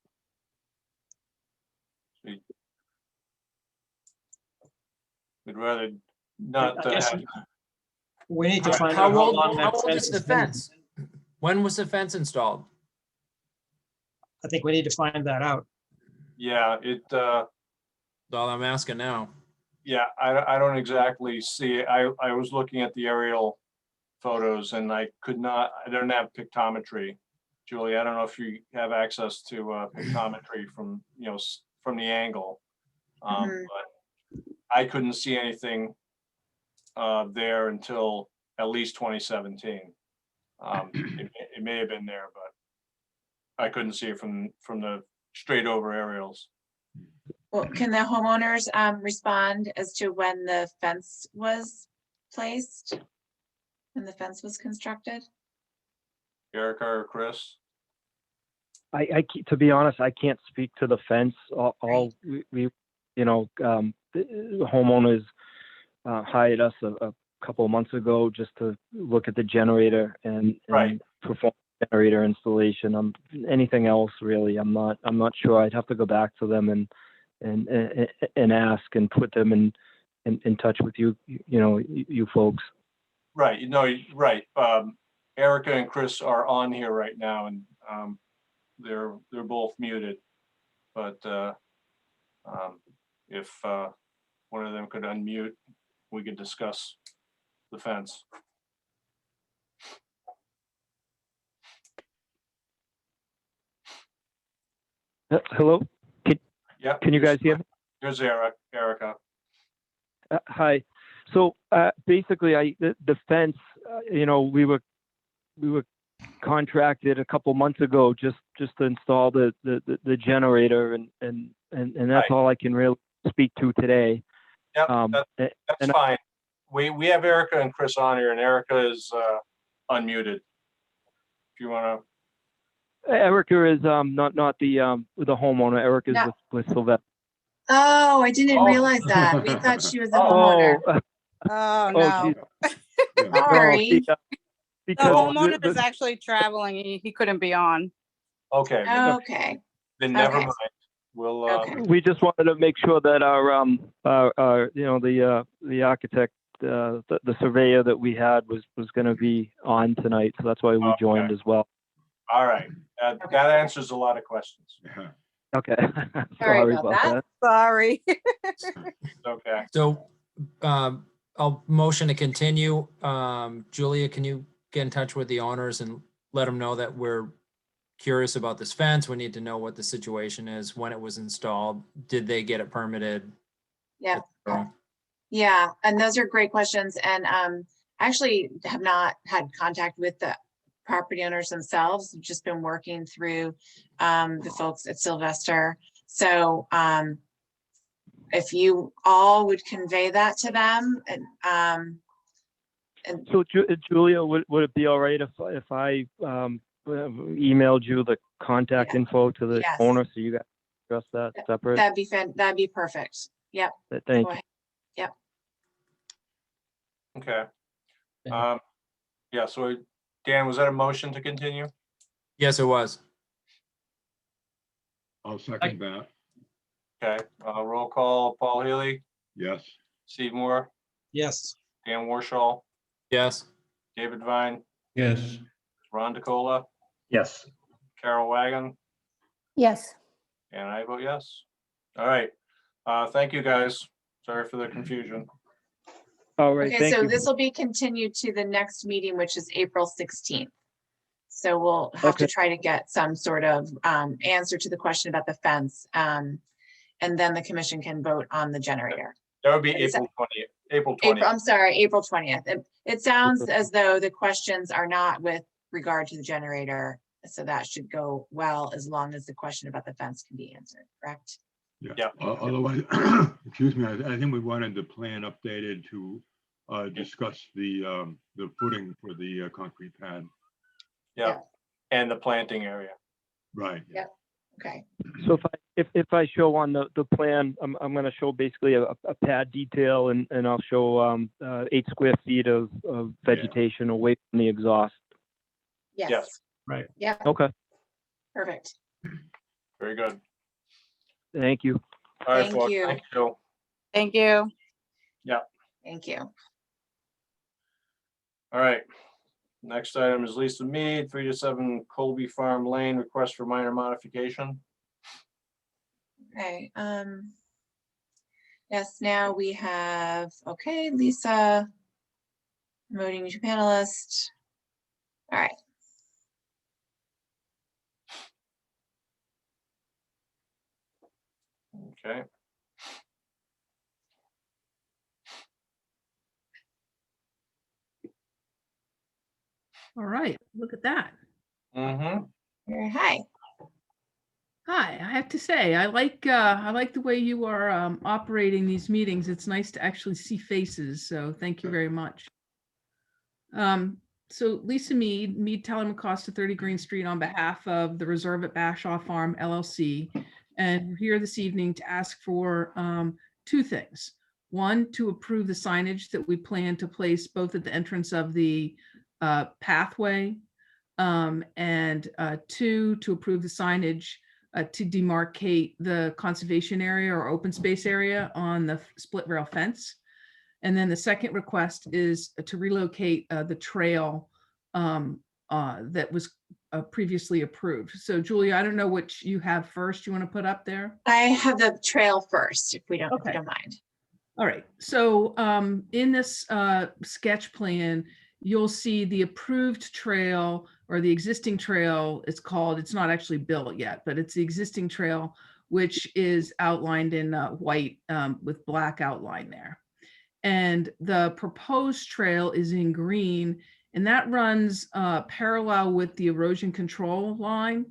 We'd rather not I guess have. we need to find How out how old, long how that old is fence the has been. fence? When was the fence installed? I think we need to find that out. Yeah, That's all I'm asking now. yeah, I don't exactly see, I was looking at the aerial photos and I don't have pictometry. Julie, I don't know if you have access to pictometry from, from the angle. But I couldn't see anything there until at least 2017. It may have been there, but I couldn't see it from the straight over aerials. Well, can the homeowners respond as to when the fence was placed? When the fence was constructed? Erica or Chris? To be honest, I can't speak to the fence. All we the homeowners hired us a couple of months ago just to look at the generator and perform generator installation. Anything else really, I'm not sure. I'd have to go back to them and ask and put them in touch with you folks. Right, right. Erica and Chris are on here right now, and they're both muted. But if one of them could unmute, we could discuss the fence. Hello? Yeah. Can you guys hear me? Here's Erica. Hi. So basically, the fence, we were contracted a couple months ago just to install the generator, and that's all I can really speak to today. Yep, that's fine. We have Erica and Chris on here, and Erica is unmuted. If you want to. Erica is not the homeowner. Erica is with Sylvester. Oh, I didn't realize that. We thought she was a homeowner. Oh, no. Sorry. The homeowner is actually traveling. He couldn't be on. Okay. Okay. Then never mind. We'll. We just wanted to make sure that our the architect, the surveyor that we had was going to be on tonight, so that's why we joined as well. All right. That answers a lot of questions. Okay. Sorry about that. Sorry. Okay. So I'll motion to continue. Julia, can you get in touch with the owners and let them know that we're curious about this fence? We need to know what the situation is, when it was installed. Did they get it permitted? Yeah. Yeah, and those are great questions. And actually have not had contact with the property owners themselves. We've just been working through the folks at Sylvester. So if you all would convey that to them, and so Julia, would it be all right if I emailed you the contact info to the owner, so you guys address that separate? that'd be perfect. Yep. Thank you. Yep. Okay. Yeah. So Dan, was that a motion to continue? Yes, it was. I'll second that. Okay, roll call, Paul Healy, Yes. Steve Moore, Yes. Dan Warshall, Yes. David Vine, Yes. Ron DeCola, Yes. Carol Wagon, Yes. and I vote yes. All right, thank you, guys. Sorry for the confusion. All right, Okay, thank so you. this will be continued to the next meeting, which is April 16th. So we'll have to Okay. try to get some sort of answer to the question about the fence. And then the commission can vote on the generator. That would be What is that? April 20th, April 20th. April, I'm sorry, April 20th. It sounds as though the questions are not with regard to the generator. So that should go well, as long as the question about the fence can be answered, correct? Yeah. Otherwise, excuse me, I think we wanted the plan updated to discuss the footing for the concrete pad. Yeah, and the planting area. Right. Yep. Okay. So if I show on the plan, I'm going to show basically a pad detail, and I'll show 8 square feet of vegetation away from the exhaust. Yes. Yes. Right. Yeah, Okay, perfect. Very good. thank you. All right, Thank folks, you. thank you. Thank you. Thank you. All right. Next item is Lisa Mead, 3 to 7 Colby Farm Lane, request for minor modification. Okay, yes, now we have, okay, Lisa, promoting new panelist. All right. Okay. All right, look at that. Mm-hmm. Hi. Hi, I have to say, I like the way you are operating these meetings. It's nice to actually see faces, so thank you very much. So Lisa Mead, Tellermacosta 30 Green Street, on behalf of the Reserve at Bashaw Farm LLC. And we're here this evening to ask for 2 things. 1, to approve the signage that we plan to place both at the entrance of the pathway, and 2, to approve the signage to demarcate the conservation area or open space area on the split rail fence. And then the second request is to relocate the trail that was previously approved. So Julia, I don't know which you have first you want to put up there. I have the trail first, if you don't mind. All right, so in this sketch plan, you'll see the approved trail, or the existing trail, it's called, it's not actually built yet, but it's the existing trail, which is outlined in white with black outline there. And the proposed trail is in green, and that runs parallel with the erosion control line.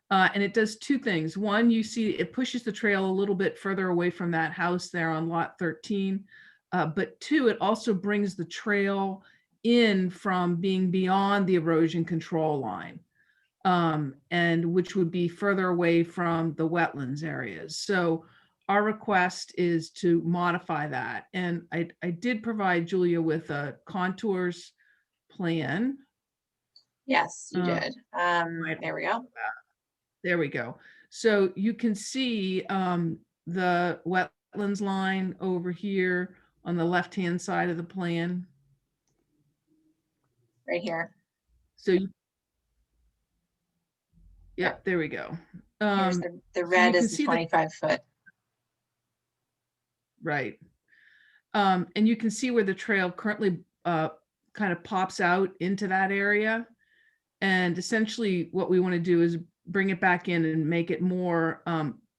And it does 2 things. 1, you see it pushes the trail a little bit further away from that house there on lot 13. But 2, it also brings the trail in from being beyond the erosion control line, and which would be further away from the wetlands areas. So our request is to modify that. And I did provide Julia with a contours plan. Yes, you did. There we go. There we go. So you can see the wetlands line over here on the left-hand side of the plan. Right here. So, yep, there we go. Here's the so red you can is the see 25 foot. Right. And you can see where the trail currently kind of pops out into that area. And essentially what we want to do is bring it back in and make it more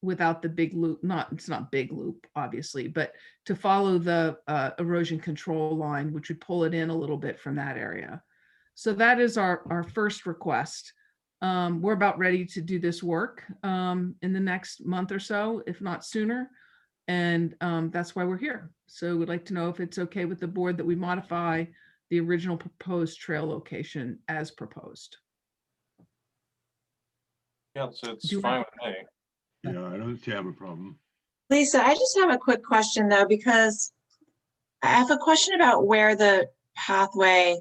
without the big loop. It's not big loop, obviously, but to follow the erosion control line, which would pull it in a little bit from that area. So that is our first request. We're about ready to do this work in the next month or so, if not sooner. And that's why we're here. So we'd like to know if it's okay with the board that we modify the original proposed trail location as proposed. Yeah, so it's Do you fine have- with me. Yeah, I don't have a problem. Lisa, I just have a quick question though, because I have a question about where the pathway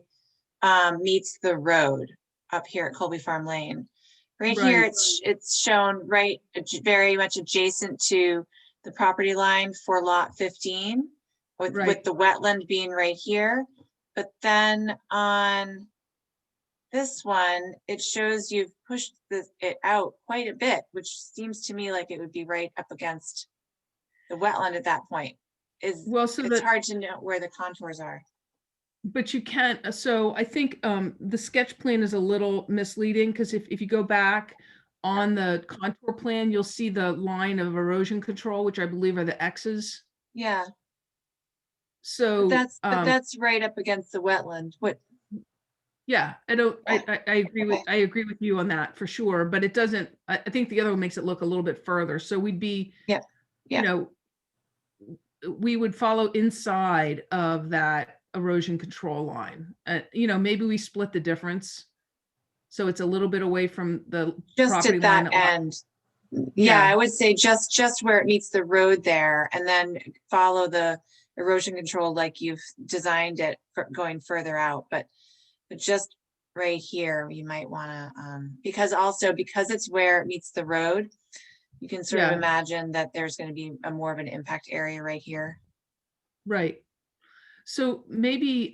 meets the road up here at Colby Farm Lane. Right here, Right. it's shown right, very much adjacent to the property line for lot 15, with Right. the wetland being right here. But then on this one, it shows you've pushed it out quite a bit, which seems to me like it would be right up against the wetland at that point. Well, so It's that, hard to know where the contours are. but you can't, so I think the sketch plan is a little misleading, because if you go back on the contour plan, you'll see the line of erosion control, which I believe are the X's. Yeah, So, but that's right up against the wetland. What, yeah, I agree with you on that for sure, but it doesn't, I think the other one makes it look a little bit further. So we'd be, yeah, you know, we would follow inside of that erosion control line. You know, maybe we split the difference. So it's a little bit away from the just property at line. that end. Yeah, I would say just where it meets the road there, and then follow the erosion control like you've designed it for going further out, but just right here, you might wanna, because it's where it meets the road, you can sort of Yeah. imagine that there's gonna be a more of an impact area right here. Right. So maybe,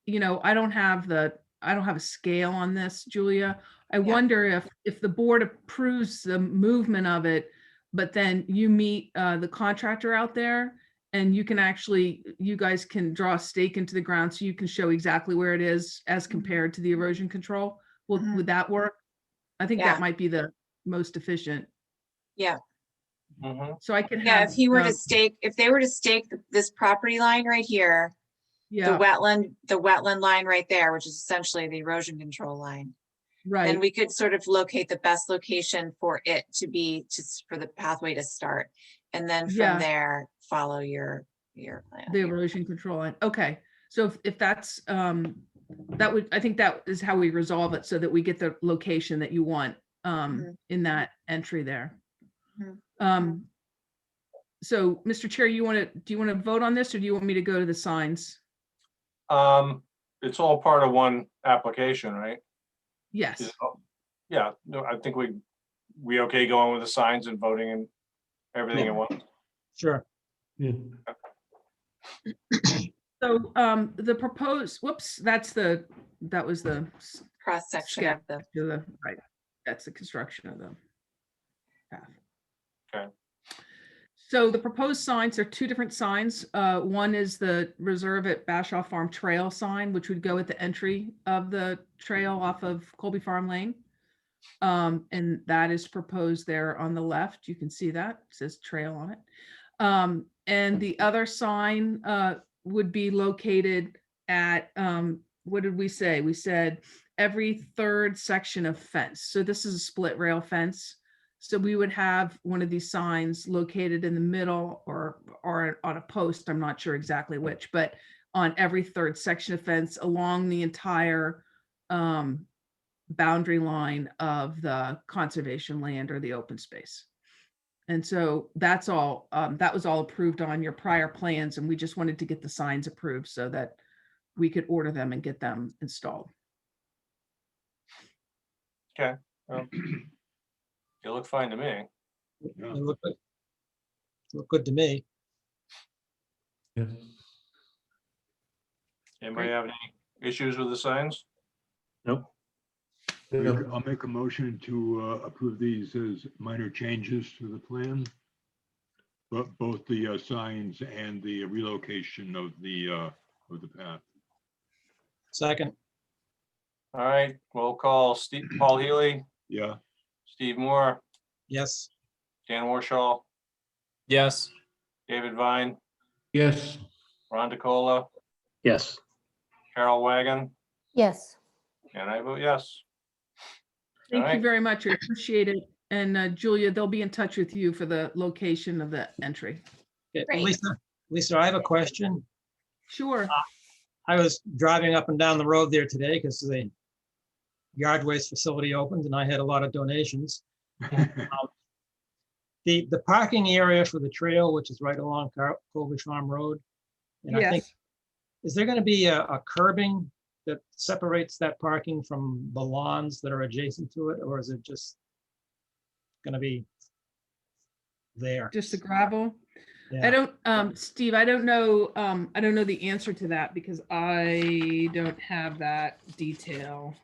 you know, I don't have a scale on this, Julia. I wonder if the board approves the movement of it, but then you meet the contractor out there, and you can actually, you guys can draw a stake into the ground so you can show exactly where it is as compared to the erosion control. Would that work? I think Yeah. that might be the most efficient. Yeah. So I can Yeah, have. if he were to stake, if they were to stake this property line right here, Yeah. the wetland line right there, which is essentially the erosion control line. Right. Then we could sort of locate the best location for it to be, for the pathway to start. And then from there, follow your plan. The erosion control line. Okay. So if that's, I think that is how we resolve it, so that we get the location that you want in that entry there. So Mr. Chair, do you want to vote on this, or do you want me to go to the signs? It's all part of one application, right? Yes. Yeah, no, I think we okay going with the signs and voting and everything in one. Sure. Yeah. So the proposed, whoops, that was the cross section of the, right. That's the construction of the path. Okay. So the proposed signs are two different signs. One is the Reserve at Bashaw Farm Trail sign, which would go at the entry of the trail off of Colby Farm Lane. And that is proposed there on the left. You can see that. It says trail on it. And the other sign would be located at, what did we say? We said every third section of fence. So this is a split rail fence. So we would have one of these signs located in the middle or on a post, I'm not sure exactly which, but on every third section of fence along the entire boundary line of the conservation land or the open space. And so that's all, that was all approved on your prior plans, and we just wanted to get the signs approved so that we could order them and get them installed. Okay. They look fine to me. They look good to me. Yes. Anybody have any issues with the signs? Nope. I'll make a motion to approve these as minor changes to the plan. But both the signs and the relocation of the path. Second. All right, roll call. Paul Healy, Yeah. Steve Moore, Yes. Dan Warshaw, Yes. David Vine, Yes. Ron DeCola, Yes. Carol Wagon, Yes. and I vote yes. Thank All you right. very much. I appreciate it. And Julia, they'll be in touch with you for the location of the entry. Okay, Great. Lisa, I have a question. Sure. I was driving up and down the road there today because the yard waste facility opened and I had a lot of donations. The parking area for the trail, which is right along Colby Farm Road. And I think, Yes. is there going to be a curbing that separates that parking from the lawns that are adjacent to it, or is it just gonna be there? Just the gravel? I Yeah, don't, Steve, I don't know the answer to that because I don't have that detail.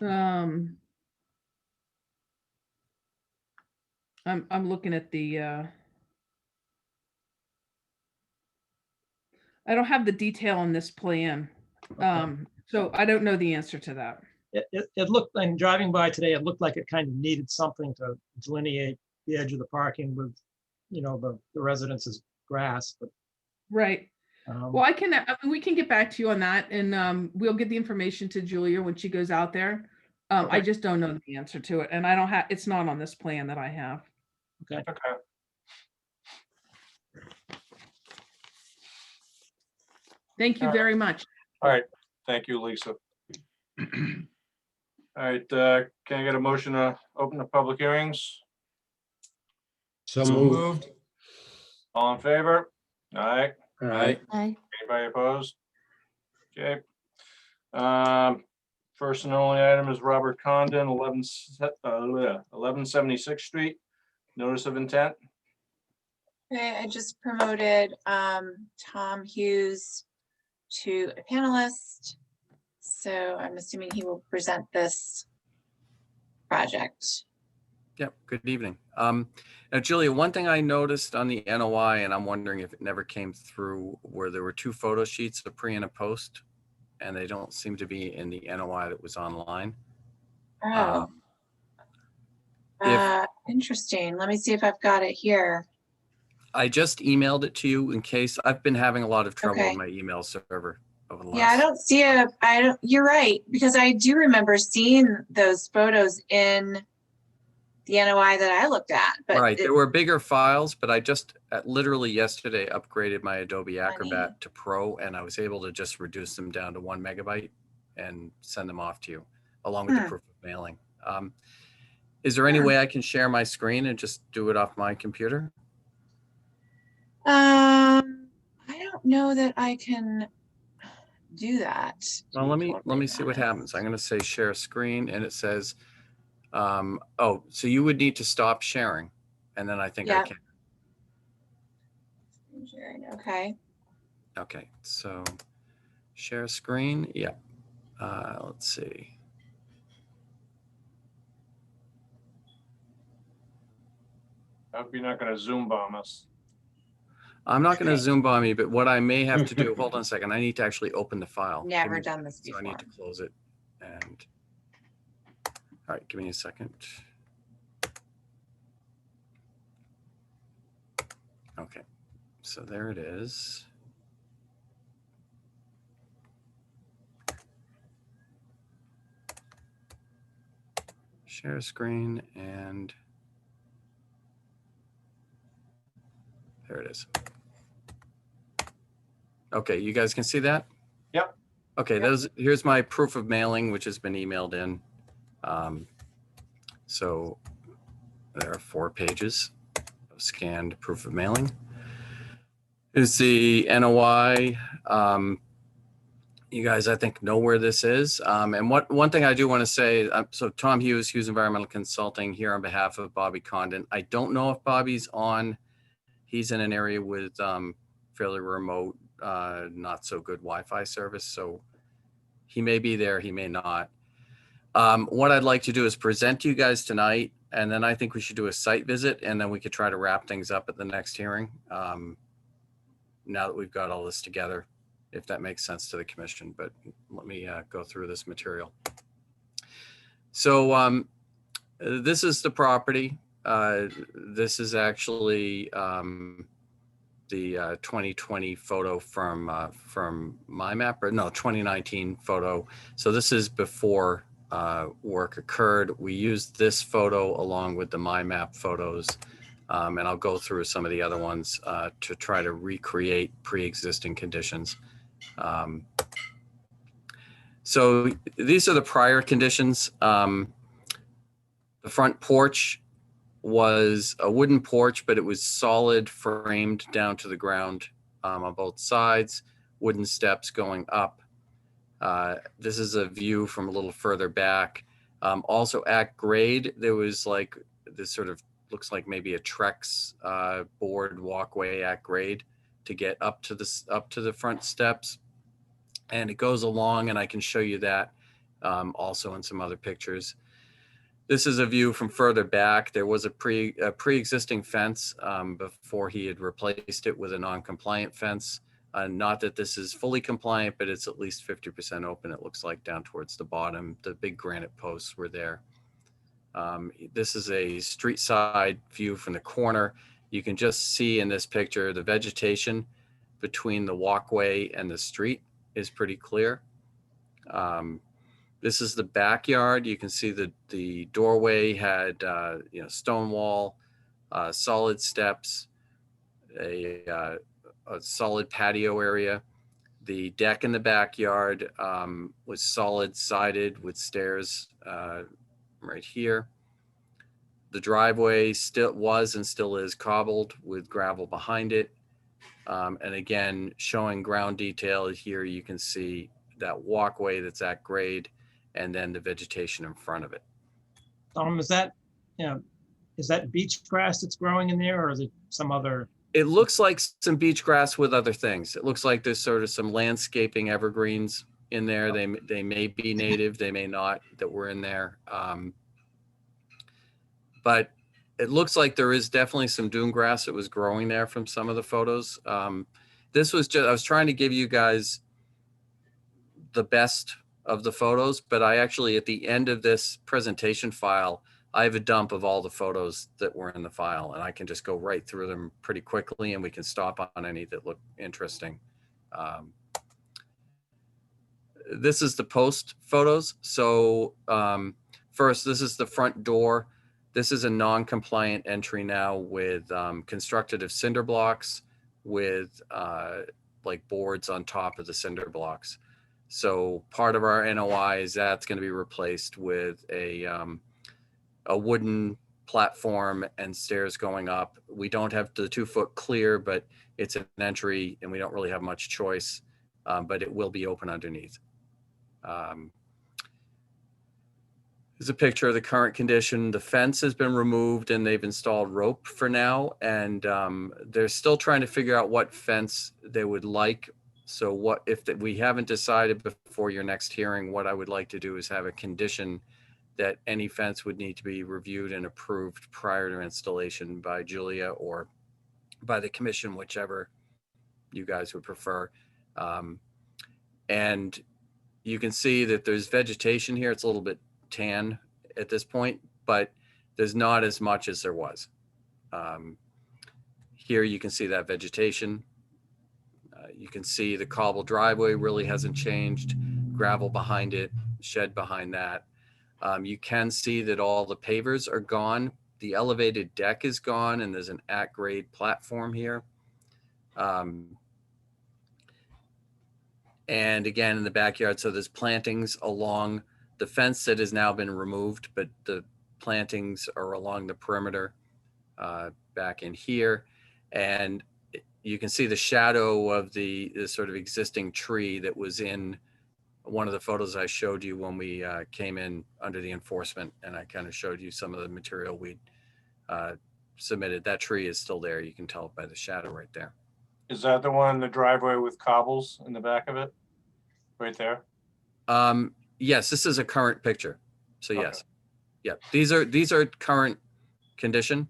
I'm looking at the, I don't have the detail on this plan. So I don't know the answer to that. it looked, and driving by today, it looked like it kind of needed something to delineate the edge of the parking with, you know, the residence's grass, but. Right. um, Well, we can get back to you on that and we'll get the information to Julia when she goes out there. I Okay. just don't know the answer to it and I don't have, it's not on this plan that I have. Okay. Okay. Thank you very much. All right. Thank you, Lisa. All right, can I get a motion to open the public hearings? So So moved. moved. All in favor? All right. All right. Aye. Anybody opposed? Okay. First and only item is Robert Condon, 1176th Street. Notice of intent. Okay, I just promoted Tom Hughes to a panelist. So I'm assuming he will present this project. Yep, good evening. Now, Julia, one thing I noticed on the NOI, and I'm wondering if it never came through, where there were two photo sheets, a pre and a post, and they don't seem to be in the NOI that was online. Oh, If interesting. Let me see if I've got it here. I just emailed it to you in case, I've been having a lot of trouble Okay. with my email server over the last. Yeah, I don't see you're right, because I do remember seeing those photos in the NOI that I looked at, but Right, there were bigger files, but I just literally yesterday upgraded my Adobe Acrobat Funny. to Pro, and I was able to just reduce them down to 1 megabyte and send them off to you, along with the proof of mailing. Is there any way I can share my screen and just do it off my computer? I don't know that I can do that. Well, let me see what happens. I'm going to say share screen, and it says, oh, so you would need to stop sharing, and then I think I Yeah. can. Okay. Okay, so share screen. Yeah. Let's see. I hope you're not going to Zoom bomb us. I'm not going to Zoom bomb you, but what I may have to do, hold on a second. I need to actually open the file. Never Give me a done this second. So I need to before. close it. And all right, give me a second. Okay, so there it is. Share screen, and there it is. Okay, you guys can see that? Yep. Okay, here's my proof of mailing, which has been emailed in. So there are 4 pages of scanned proof of mailing. Is the NOI. You guys, I think, know where this is. And one thing I do want to say, so Tom Hughes, Hughes Environmental Consulting, here on behalf of Bobby Condon. I don't know if Bobby's on. He's in an area with fairly remote, not so good Wi-Fi service. So he may be there, he may not. What I'd like to do is present to you guys tonight, and then I think we should do a site visit, and then we could try to wrap things up at the next hearing. Now that we've got all this together, if that makes sense to the commission, but let me go through this material. So this is the property. This is actually the 2020 photo from my map, or no, 2019 photo. So this is before work occurred. We used this photo along with the my map photos, and I'll go through some of the other ones to try to recreate pre-existing conditions. So these are the prior conditions. The front porch was a wooden porch, but it was solid framed down to the ground on both sides, wooden steps going up. This is a view from a little further back. Also at grade, there was like this sort of looks like maybe a Trex board walkway at grade to get up to the front steps, and it goes along, and I can show you that also in some other pictures. This is a view from further back. There was a pre-existing fence before he had replaced it with a non-compliant fence. Not that this is fully compliant, but it's at least 50% open, it looks like, down towards the bottom. The big granite posts were there. This is a street side view from the corner. You can just see in this picture the vegetation between the walkway and the street is pretty clear. This is the backyard. You can see that the doorway had stone wall, solid steps, a solid patio area. The deck in the backyard was solid sided with stairs right here. The driveway still was and still is cobbled with gravel behind it. And again, showing ground detail here, you can see that walkway that's at grade and then the vegetation in front of it. Is that, is that beach grass that's growing in there, or is it some other? It looks like some beach grass with other things. It looks like there's sort of some landscaping evergreens in there. They may be native, they may not, that were in there. But it looks like there is definitely some dune grass that was growing there from some of the photos. This was just, I was trying to give you guys the best of the photos, but I actually, at the end of this presentation file, I have a dump of all the photos that were in the file, and I can just go right through them pretty quickly, and we can stop on any that look interesting. This is the post photos. So first, this is the front door. This is a non-compliant entry now with constructed of cinder blocks with like boards on top of the cinder blocks. So part of our NOI is that's going to be replaced with a wooden platform and stairs going up. We don't have the 2-foot clear, but it's an entry and we don't really have much choice, but it will be open underneath. Here's a picture of the current condition. The fence has been removed and they've installed rope for now. And they're still trying to figure out what fence they would like. So what if we haven't decided before your next hearing, what I would like to do is have a condition that any fence would need to be reviewed and approved prior to installation by Julia or by the commission, whichever you guys would prefer. And you can see that there's vegetation here. It's a little bit tan at this point, but there's not as much as there was. Here you can see that vegetation. You can see the cobble driveway really hasn't changed. Gravel behind it, shed behind that. You can see that all the pavers are gone. The elevated deck is gone and there's an at-grade platform here. And again, in the backyard, so there's plantings along the fence that has now been removed, but the plantings are along the perimeter back in here. And you can see the shadow of the sort of existing tree that was in one of the photos I showed you when we came in under the enforcement, and I kind of showed you some of the material we submitted. That tree is still there. You can tell by the shadow right there. Is that the one, the driveway with cobbles in the back of it? Right there? Yes, this is a current picture. So Okay. yes. Yeah, these are current condition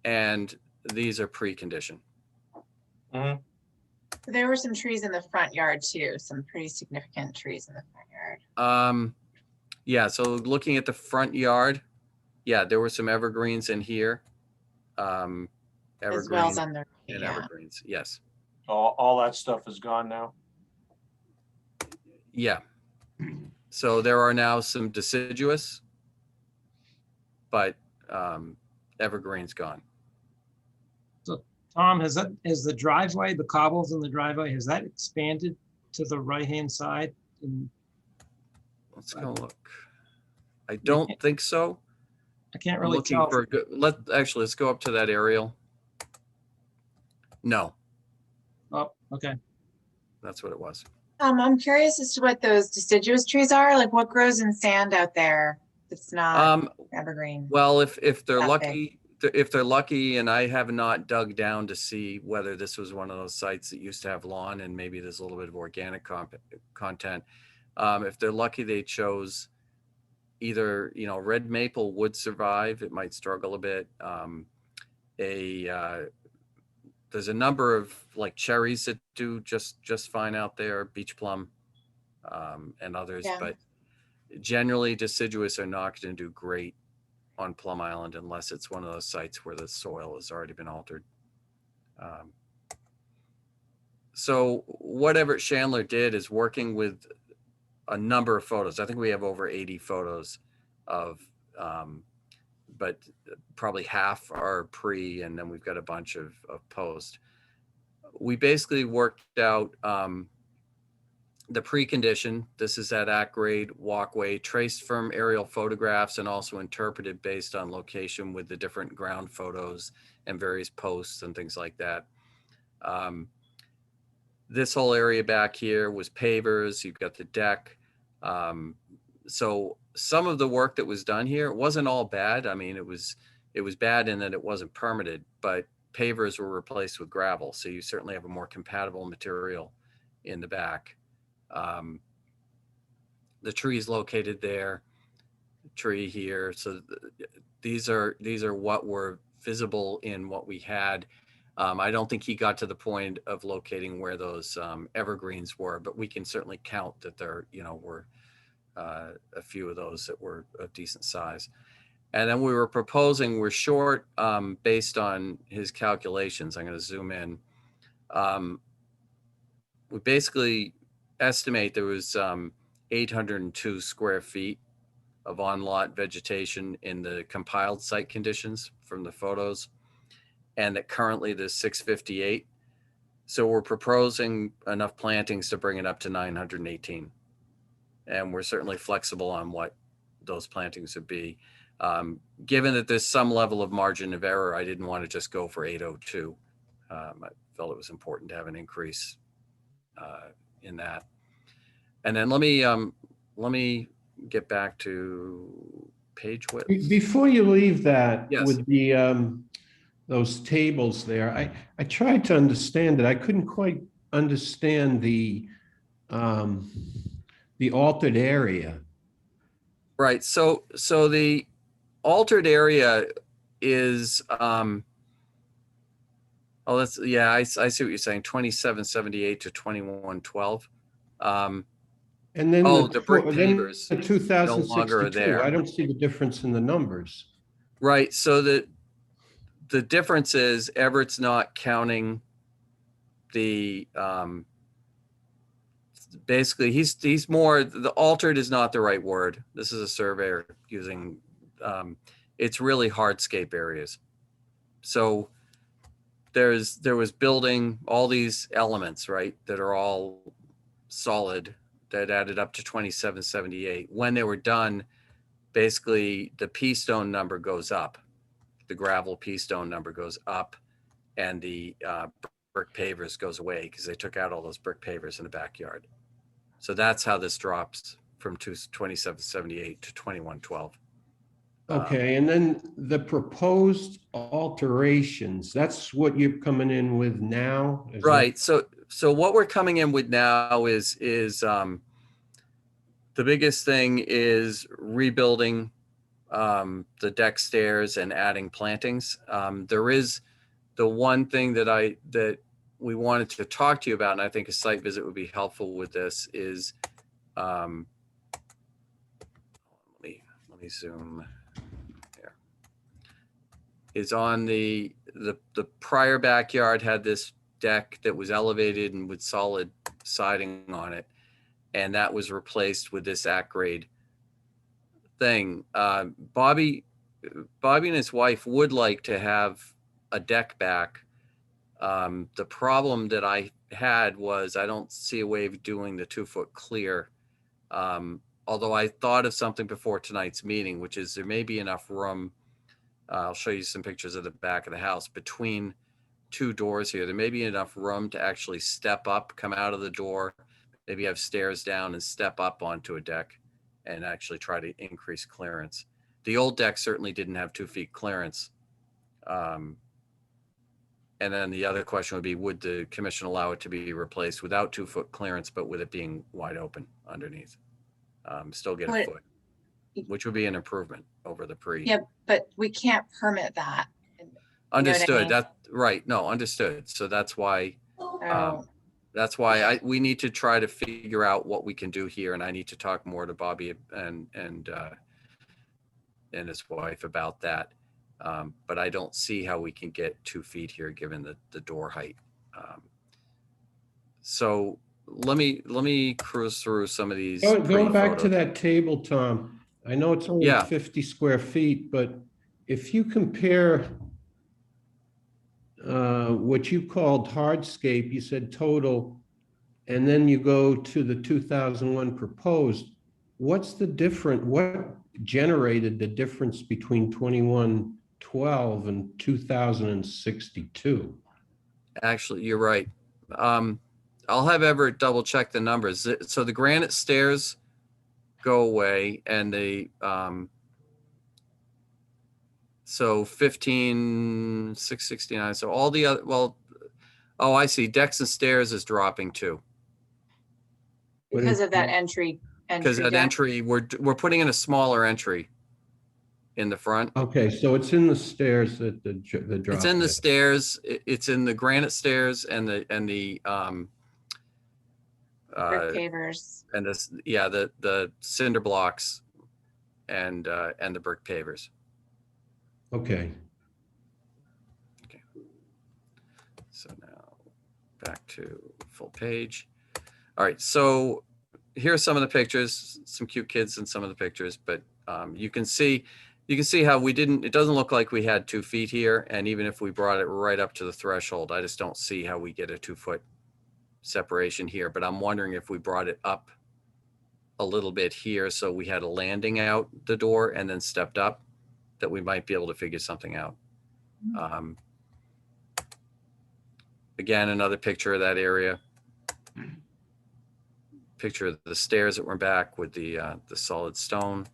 and these are pre-condition. Mm-hmm. There were some trees in the front yard too, some pretty significant trees in the front yard. Yeah, so looking at the front yard, yeah, there were some evergreens in here. As Evergreens well as on the, and yeah. evergreens, yes. All that stuff is gone now? Yeah. So there are now some deciduous, but evergreen's gone. So Tom, is the driveway, the cobbles in the driveway, has that expanded to the right-hand side? Let's go look. I don't think so. I can't I'm really looking tell. for a good, let's go up to that aerial. No, Oh, okay. that's what it was. I'm curious as to what those deciduous trees are, like what grows in sand out there that's not evergreen. Well, if they're That big. lucky, if they're lucky, and I have not dug down to see whether this was one of those sites that used to have lawn and maybe there's a little bit of organic content. If they're lucky, they chose either, you know, red maple would survive. It might struggle a bit. There's a number of like cherries that do just fine out there, beach plum, and others, Yeah. but generally deciduous are not going to do great on Plum Island unless it's one of those sites where the soil has already been altered. So what Everett Chandler did is working with a number of photos. I think we have over 80 photos of, but probably half are pre, and then we've got a bunch of post. We basically worked out the precondition. This is that at-grade walkway traced from aerial photographs and also interpreted based on location with the different ground photos and various posts and things like that. This whole area back here was pavers. You've got the deck. So some of the work that was done here wasn't all bad. I mean, it was bad in that it wasn't permitted, but pavers were replaced with gravel. So you certainly have a more compatible material in the back. The tree is located there, tree here. So these are what were visible in what we had. I don't think he got to the point of locating where those evergreens were, but we can certainly count that there, you know, were a few of those that were of decent size. And then we were proposing, we're short based on his calculations. I'm going to zoom in. We basically estimate there was 802 square feet of on-lot vegetation in the compiled site conditions from the photos, and that currently there's 658. So we're proposing enough plantings to bring it up to 918. And we're certainly flexible on what those plantings would be. Given that there's some level of margin of error, I didn't want to just go for 802. I felt it was important to have an increase in that. And then let me get back to page width. Before you leave that, Yes. with the those tables there, I tried to understand it. I couldn't quite understand the altered area. Right. So the altered area is oh, that's, yeah, I see what you're saying. 2778 to 2112. And then the brick pavers the no longer are 2062. I there. don't see the difference in the numbers. Right. So the difference is Everett's not counting the basically he's more, the altered is not the right word. This is a surveyor using it's really hardscape areas. So there was building all these elements, right, that are all solid, that added up to 2778. When they were done, basically the pea stone number goes up, the gravel pea stone number goes up, and the brick pavers goes away because they took out all those brick pavers in the backyard. So that's how this drops from 2778 to 2112. Okay, and then the proposed alterations, that's what you're coming in with now? Is that- Right. So what we're coming in with now is the biggest thing is rebuilding the deck stairs and adding plantings. There is the one thing that we wanted to talk to you about, and I think a site visit would be helpful with this, is let me zoom here. Is on the prior backyard had this deck that was elevated and with solid siding on it, and that was replaced with this at-grade thing. Bobby and his wife would like to have a deck back. The problem that I had was I don't see a way of doing the 2-foot clear. Although I thought of something before tonight's meeting, which is there may be enough room. I'll show you some pictures of the back of the house between two doors here. There may be enough room to actually step up, come out of the door, maybe have stairs down and step up onto a deck and actually try to increase clearance. The old deck certainly didn't have 2 feet clearance. And then the other question would be, would the commission allow it to be replaced without 2-foot clearance, but with it being wide open underneath? Still get a But- foot, which would be an improvement over the pre. Yeah, but we can't permit that. You know what I Understood. mean? That, right. No, understood. So that's why, Oh, we need to try to figure out what we can do here. And I need to talk more to Bobby and his wife about that. But I don't see how we can get 2 feet here, given the door height. So let me cruise through some of these. Going back to pre-photos. that table, Tom, I know it's only Yeah. 50 square feet, but if you compare what you called hardscape, you said total, and then you go to the 2001 proposed, what's the what generated the difference between 2112 and 2062? Actually, you're right. I'll have Everett double check the numbers. So the granite stairs go away, and the so 15,669. So all the other, well, oh, I see. Decks and stairs is dropping too. because of that entry Because that deck. entry, we're putting in a smaller entry in the front. Okay, so it's in the stairs that the drop. It's in the is. stairs. It's in the granite stairs and the Brick pavers. and this, yeah, the cinder blocks and the brick pavers. Okay. So now back to full page. All right, so here are some of the pictures, some cute kids in some of the pictures, but you can see how it doesn't look like we had 2 feet here. And even if we brought it right up to the threshold, I just don't see how we get a 2-foot separation here. But I'm wondering if we brought it up a little bit here, so we had a landing out the door and then stepped up, that we might be able to figure something out. Again, another picture of that area. Picture of the stairs that were back with the solid stone.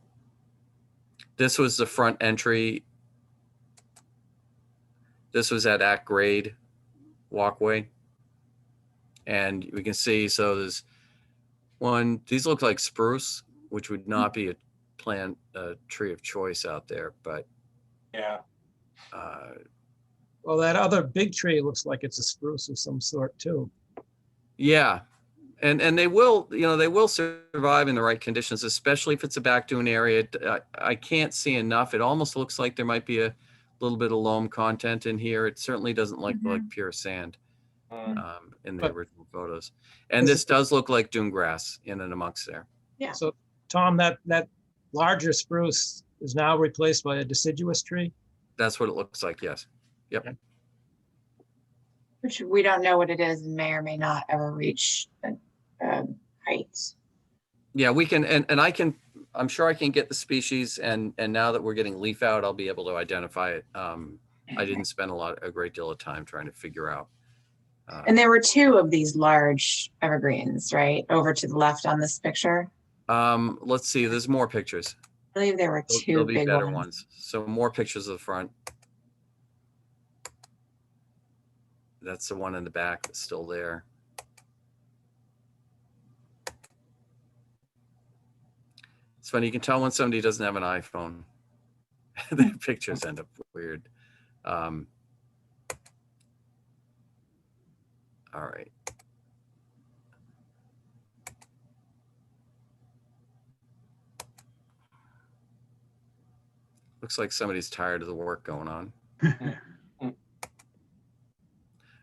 This was the front entry. This was at grade walkway. And we can see, so there's one, these look like spruce, which would not be a tree of choice out there, but Yeah. Well, that other big tree looks like it's a spruce of some sort too. yeah. And they will, they will survive in the right conditions, especially if it's a back dune area. I can't see enough. It almost looks like there might be a little bit of loam content in here. It certainly doesn't look like pure sand in the original photos. And this does look like dune grass in and amongst there. Yeah. So Tom, that larger spruce is now replaced by a deciduous tree? That's what it looks like, yes. Yep. Okay. Which we don't know what it is and may or may not ever reach heights. Yeah, we can, and I'm sure I can get the species, and now that we're getting leaf out, I'll be able to identify it. I didn't spend a great deal of time trying to figure out. And there were 2 of these large evergreens, right? Over to the left on this picture. Let's see, there's more pictures. I believe there were 2 There'll be big better ones. ones. So more pictures of the front. That's the one in the back that's still there. It's funny, you can tell when somebody doesn't have an iPhone. The pictures end up weird. All right. Looks like somebody's tired of the work going on.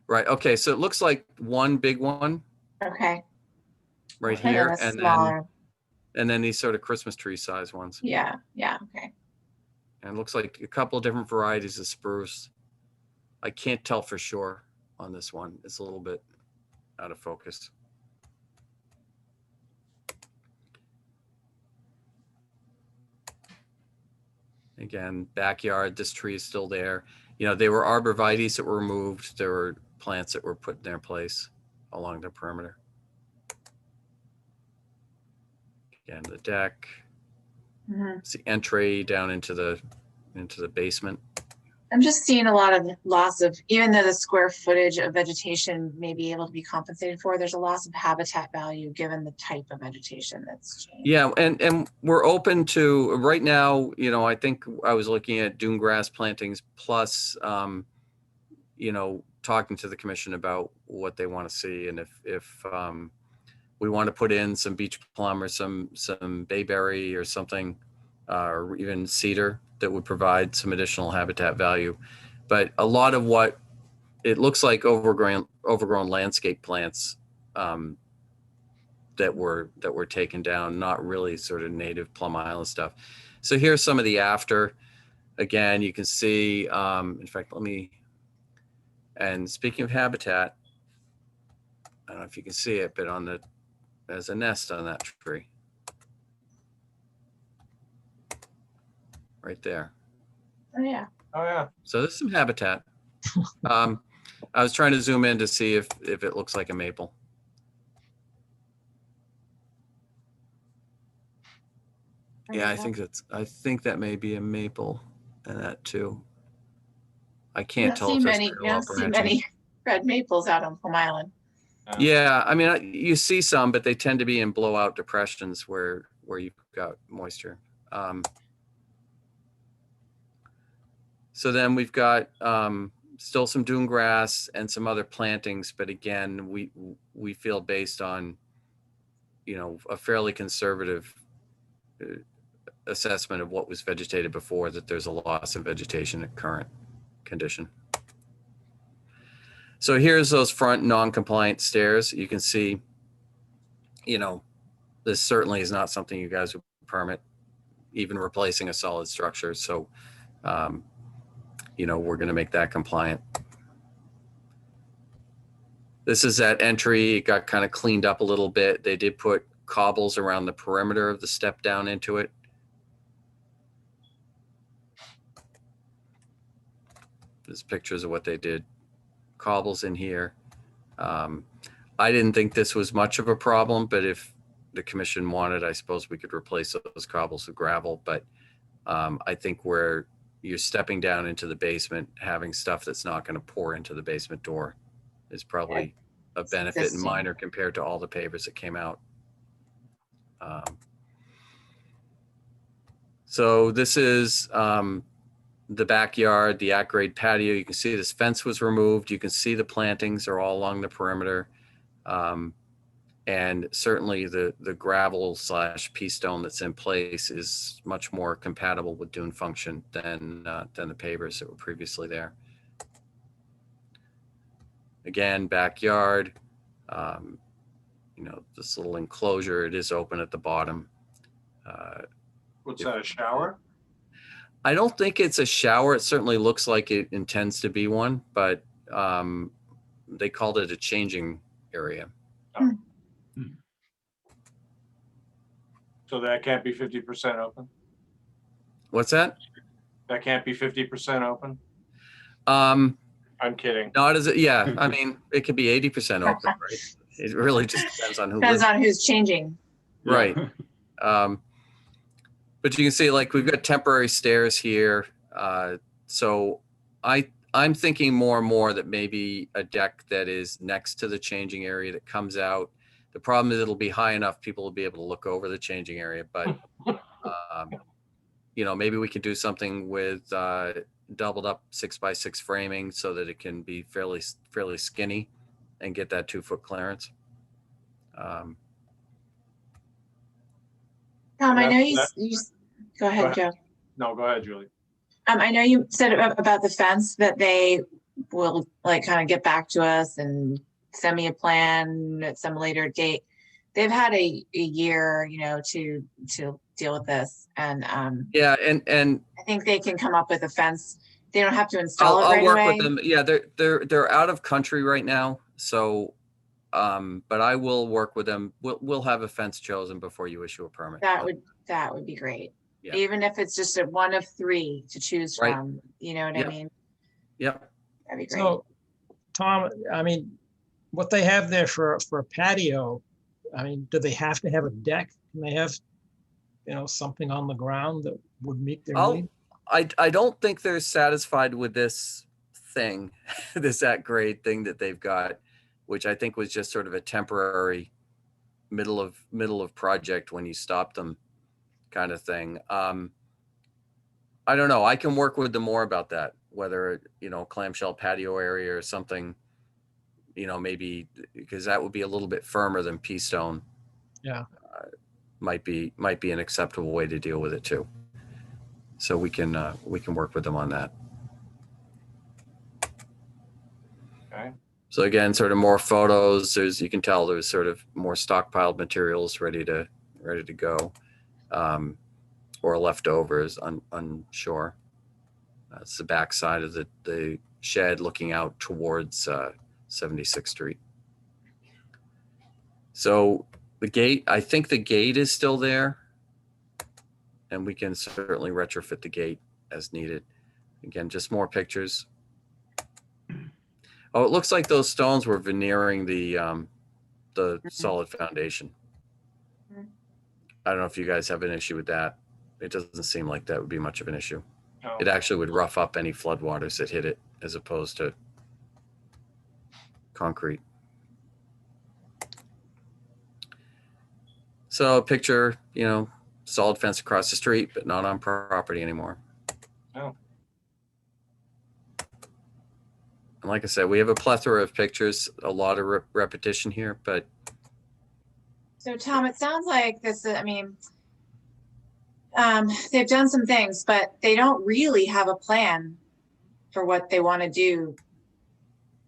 Right, okay, so it looks like one big one Okay. right And here, a and smaller. then these sort of Christmas tree size ones. Yeah, okay. And it looks like a couple of different varieties of spruce. I can't tell for sure on this one. It's a little bit out of focus. Again, backyard, this tree is still there. There were arborvitaes that were removed. There were plants that were put in their place along the perimeter. Again, the deck, Mhm. it's the entry down into the basement. I'm just seeing a lot of loss of, even though the square footage of vegetation may be able to be compensated for, there's a loss of habitat value given the type of vegetation that's changed. Yeah, and we're open to, right now, you know, I think I was looking at dune grass plantings plus, you know, talking to the commission about what they want to see, and if we want to put in some beach plum or some bayberry or something, or even cedar that would provide some additional habitat value. But a lot of what it looks like overgrown landscape plants that were taken down, not really sort of native Plum Island stuff. So here's some of the after. Again, you can see, in fact, and speaking of habitat, I don't know if you can see it, but there's a nest on that tree. Right there. Oh, yeah. Oh, yeah. So there's some habitat. I was trying to zoom in to see if it looks like a maple. Yeah, I think that may be a maple, and that too. I can't tell if there's You don't parallel see branching. many red maples out on Plum Island. Yeah, I mean, you see some, but they tend to be in blowout depressions where you've got moisture. So then we've got still some dune grass and some other plantings, but again, we feel based on, you know, a fairly conservative assessment of what was vegetated before, that there's a loss of vegetation at current condition. So here's those front non-compliant stairs. You can see, you know, this certainly is not something you guys would permit, even replacing a solid structure. So, you know, we're going to make that compliant. This is that entry. It got kind of cleaned up a little bit. They did put cobbles around the perimeter of the step down into it. There's pictures of what they did. Cobbles in here. I didn't think this was much of a problem, but if the commission wanted, I suppose we could replace those cobbles with gravel. But I think where you're stepping down into the basement, having stuff that's not going to pour into the basement door is probably a benefit and minor compared to all the pavers that came out. So this is the backyard, the at-grade patio. You can see this fence was removed. You can see the plantings are all along the perimeter. And certainly the gravel / pea stone that's in place is much more compatible with dune function than the pavers that were previously there. Again, backyard, you know, this little enclosure, it is open at the bottom. What's that, a shower? I don't think it's a shower. It certainly looks like it intends to be one, but they called it a changing area. Oh. So that can't be 50% open? What's that? That can't be 50% open? I'm kidding. Not as yeah. I mean, it could be 80% open, right? It really just depends on who Depends lives. on who's changing. Right. But you can see, like, we've got temporary stairs here. So I'm thinking more and more that maybe a deck that is next to the changing area that comes out. The problem is it'll be high enough, people will be able to look over the changing area. But, you know, maybe we can do something with doubled up 6x6 framing so that it can be fairly skinny and get that 2-foot clearance. Tom, I know you go ahead, Joe. No, go ahead, Julie. I know you said about the fence that they will like kind of get back to us and send me a plan at some later date. They've had a year, you know, to deal with this, and yeah, and I think they can come up with a fence. They don't have to install it right I'll work away. with them. Yeah, they're out of country right now, so but I will work with them. We'll have a fence chosen before you issue a permit. That would be great. Yeah. Even if it's just one of 3 to choose Right. from, you know what Yep. I mean? Yep. That'd be great. So, Tom, I mean, what they have there for a patio, I mean, do they have to have a deck? Can they have something on the ground that would meet their I'll- need? I don't think they're satisfied with this thing, this at grade thing that they've got, which I think was just sort of a temporary middle of project when you stop them kind of thing. I don't know. I can work with them more about that, whether, clamshell patio area or something, maybe, because that would be a little bit firmer than pea stone. Yeah. Might be an acceptable way to deal with it too. So we can work with them on that. Okay. So again, sort of more photos. You can tell there's sort of more stockpiled materials ready to go, or leftovers. Unsure. That's the back side of the shed looking out towards 76th Street. So the gate, I think the gate is still there, and we can certainly retrofit the gate as needed. Again, just more pictures. Oh, it looks like those stones were veneering the solid foundation. I don't know if you guys have an issue with that. It doesn't seem like that would be much of an issue. No. It actually would rough up any floodwaters that hit it as opposed to concrete. So picture, solid fence across the street, but not on property anymore. Oh. And like I said, we have a plethora of pictures, a lot of repetition here, but So Tom, it sounds like this, they've done some things, but they don't really have a plan for what they want to do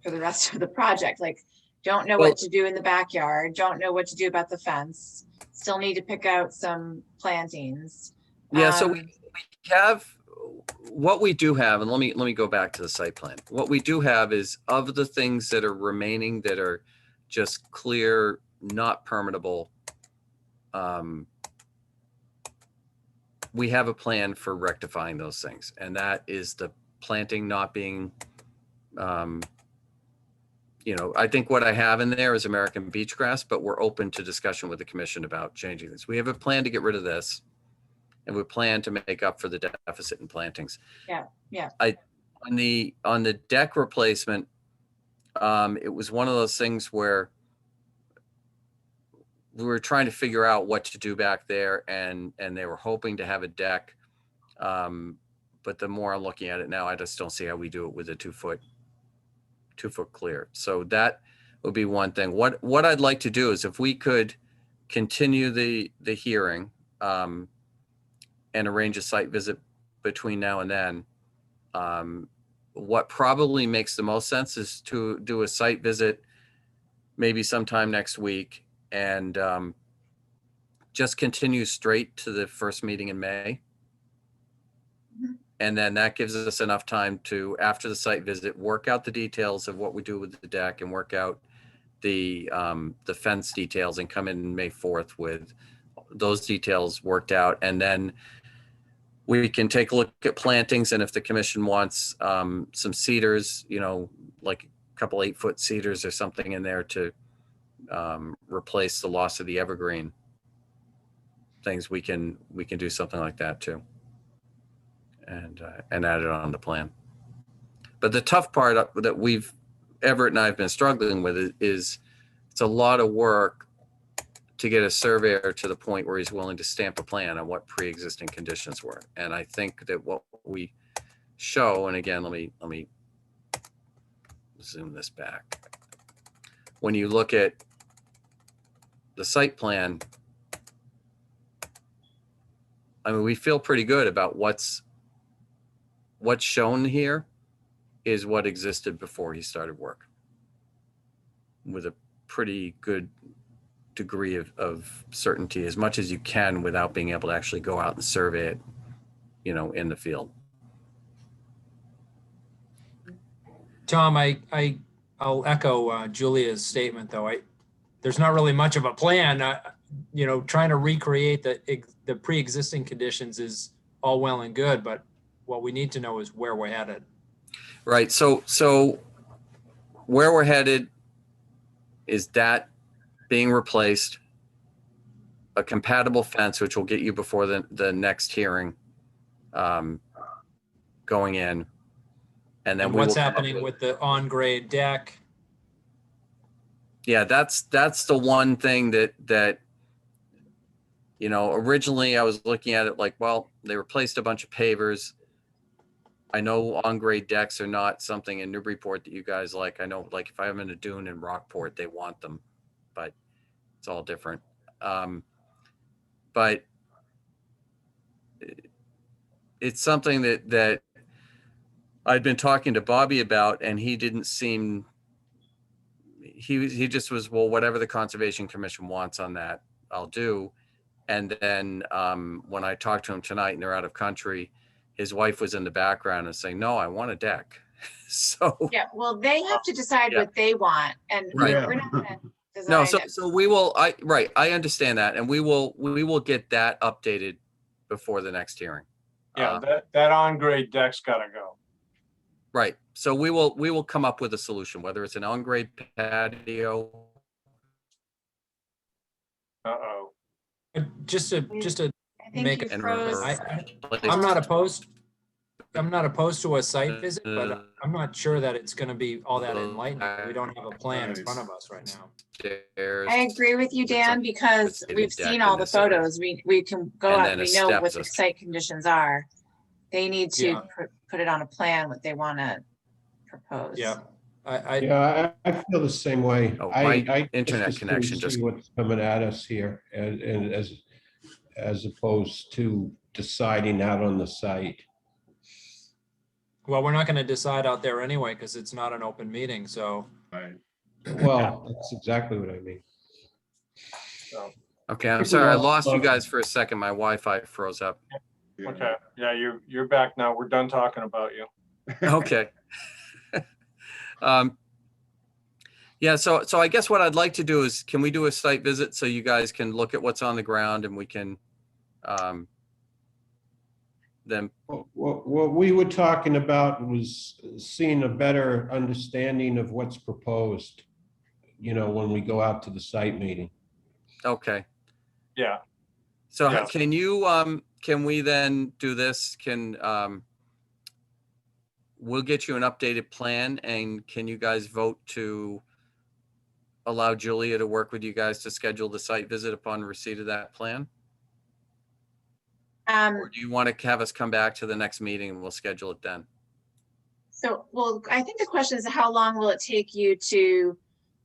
for the rest of the project. Like, don't know what to do in the backyard, don't know what to do about the fence, still need to pick out some plantings. yeah, so we have, what we do have, and let me go back to the site plan. What we do have is, of the things that are remaining that are just clear, not permittable, we have a plan for rectifying those things. And that is the planting not being, I think what I have in there is American beach grass, but we're open to discussion with the commission about changing this. We have a plan to get rid of this, and we plan to make up for the deficit in plantings. Yeah. On the deck replacement, it was one of those things where we were trying to figure out what to do back there, and they were hoping to have a deck. But the more I'm looking at it now, I just don't see how we do it with a 2 foot clear. So that would be one thing. What I'd like to do is, if we could continue the hearing, and arrange a site visit between now and then. What probably makes the most sense is to do a site visit maybe sometime next week, and just continue straight to the first meeting in May. And then that gives us enough time to, after the site visit, work out the details of what we do with the deck, and work out the fence details, and come in May 4th with those details worked out. And then we can take a look at plantings, and if the commission wants some cedars, like a couple 8-foot cedars or something in there to replace the loss of the evergreen things, we can do something like that too, and add it on the plan. But the tough part that Everett and I have been struggling with is it's a lot of work to get a surveyor to the point where he's willing to stamp a plan on what pre-existing conditions were. And I think that what we show, and again, let me zoom this back. When you look at the site plan, we feel pretty good about what's shown here is what existed before he started work, with a pretty good degree of certainty, as much as you can without being able to actually go out and survey it, in the field. Tom, I'll echo Julia's statement, though. There's not really much of a plan. Trying to recreate the pre-existing conditions is all well and good, but what we need to know is where we're headed. Right. So where we're headed is that being replaced a compatible fence, which will get you before the next hearing, going in. And then And we what's will come up happening with the on-grade deck? Yeah, that's the one thing that originally I was looking at it like, well, they replaced a bunch of pavers. I know on-grade decks are not something in Newburyport that you guys like. I know, like, if I'm in a dune in Rockport, they want them, but it's all different. But it's something that I'd been talking to Bobby about, and he didn't seem, he just was, well, whatever the Conservation Commission wants on that, I'll do. And then when I talked to him tonight and they're out of country, his wife was in the background and saying, no, I want a deck. So Yeah, well, they have to decide Yeah. what they want, and Right. we're not gonna no, design it. so we will, I understand that. And we will get that updated before the next hearing. Yeah, that on-grade deck's gotta go. Right. So we will come up with a solution, whether it's an on-grade patio. Uh-oh. Just to I think make you it, and froze. I'm not opposed to a site visit, but I'm not sure that it's gonna be all that enlightening. We don't have a plan in front of us right now. I agree with you, Dan, because we've seen all the photos. We can go And out, then a we know what the steps. site conditions are. They need to Yeah. put it on a plan, what they wanna propose. Yeah. Yeah, I feel the same way. Oh, I my just internet as soon connection see just- what's coming at us here, and as opposed to deciding out on the site. Well, we're not gonna decide out there anyway, because it's not an open meeting, so. Right. Well, that's exactly what I mean. So, Okay, I'm People sorry, I lost lost you focus. guys for a second. My Wi-Fi froze up. Yeah. okay, yeah, you're back now. We're done talking about you. Okay. Yeah, so I guess what I'd like to do is, can we do a site visit so you guys can look at what's on the ground and we can then, What we were talking about was seeing a better understanding of what's proposed, when we go out to the site meeting. okay. Yeah, So Yeah. can we then do this? We'll get you an updated plan, and can you guys vote to allow Julia to work with you guys to schedule the site visit upon receipt of that plan? Or do you want to have us come back to the next meeting and we'll schedule it then? So, well, I think the question is, how long will it take you to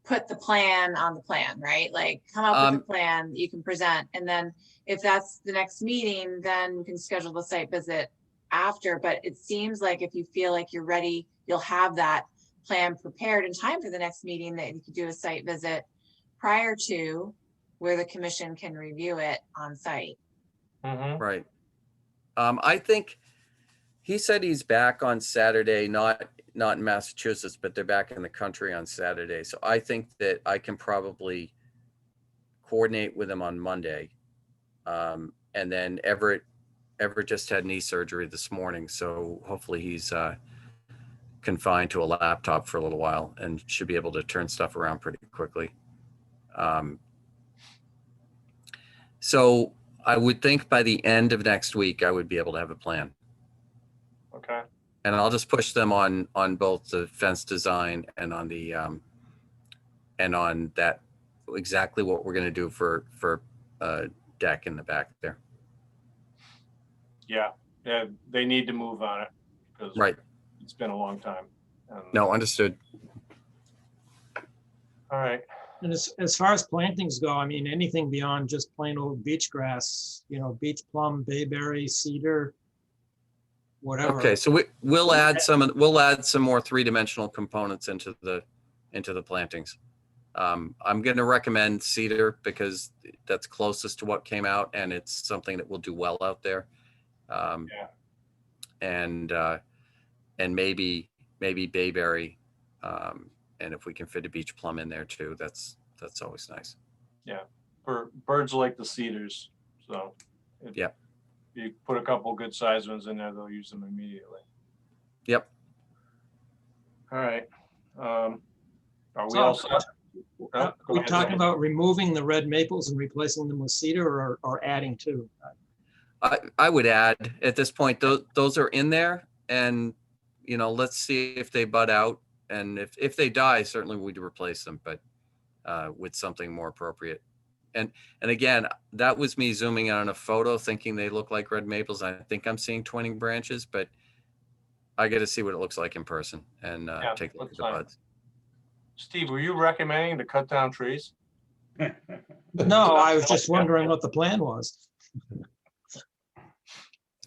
put the plan on the plan, right? Like, come up with a plan that you can present, and then if that's the next meeting, then we can schedule the site visit after. But it seems like if you feel like you're ready, you'll have that plan prepared in time for the next meeting, that you could do a site visit prior to, where the commission can review it on site. Right. I think he said he's back on Saturday, not in Massachusetts, but they're back in the country on Saturday. So I think that I can probably coordinate with him on Monday. And then Everett just had knee surgery this morning, so hopefully he's confined to a laptop for a little while and should be able to turn stuff around pretty quickly. So I would think by the end of next week, I would be able to have a plan. okay. And I'll just push them on both the fence design and on the and on that, exactly what we're going to do for deck in the back there. Yeah, they need to move on it, because Right. it's been a long time. No, understood. All right. And as far as plantings go, I mean, anything beyond just plain old beach grass, beach plum, bayberry, cedar, whatever. Okay, so we'll add some more three-dimensional components into the plantings. I'm going to recommend cedar because that's closest to what came out, and it's something that will do well out there. And maybe bayberry, and if we can fit a beach plum in there too, that's always nice. Yeah, birds like the cedars, so. Yeah. You put a couple good sized ones in there, they'll use them immediately. Yep. All right. Are we So, all set? go we ahead, talking Dan. about removing the red maples and replacing them with cedar or adding to? I would add at this point, those are in there and, you know, let's see if they bud out. And if they die, certainly we'd replace them, but with something more appropriate. And again, that was me zooming in on a photo thinking they look like red maples. I think I'm seeing twining branches, but I got to see what it looks like in person and take a look at that's the fine. buds. Steve, were you recommending to cut down trees? No, I was just wondering what the plan was.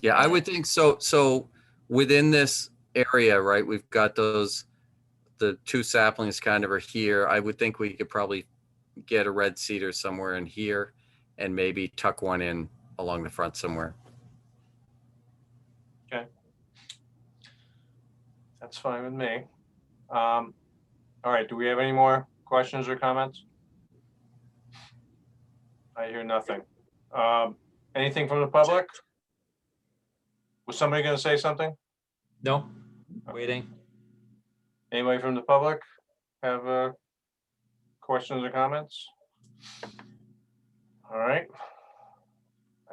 Yeah, I would think so. So within this area, right, we've got the two saplings kind of are here. I would think we could probably get a red cedar somewhere in here and maybe tuck one in along the front somewhere. Okay. That's fine with me. All right, do we have any more questions or comments? I hear nothing. Anything from the public? Was somebody gonna say something? Nope, waiting. Anybody from the public have questions or comments? All right.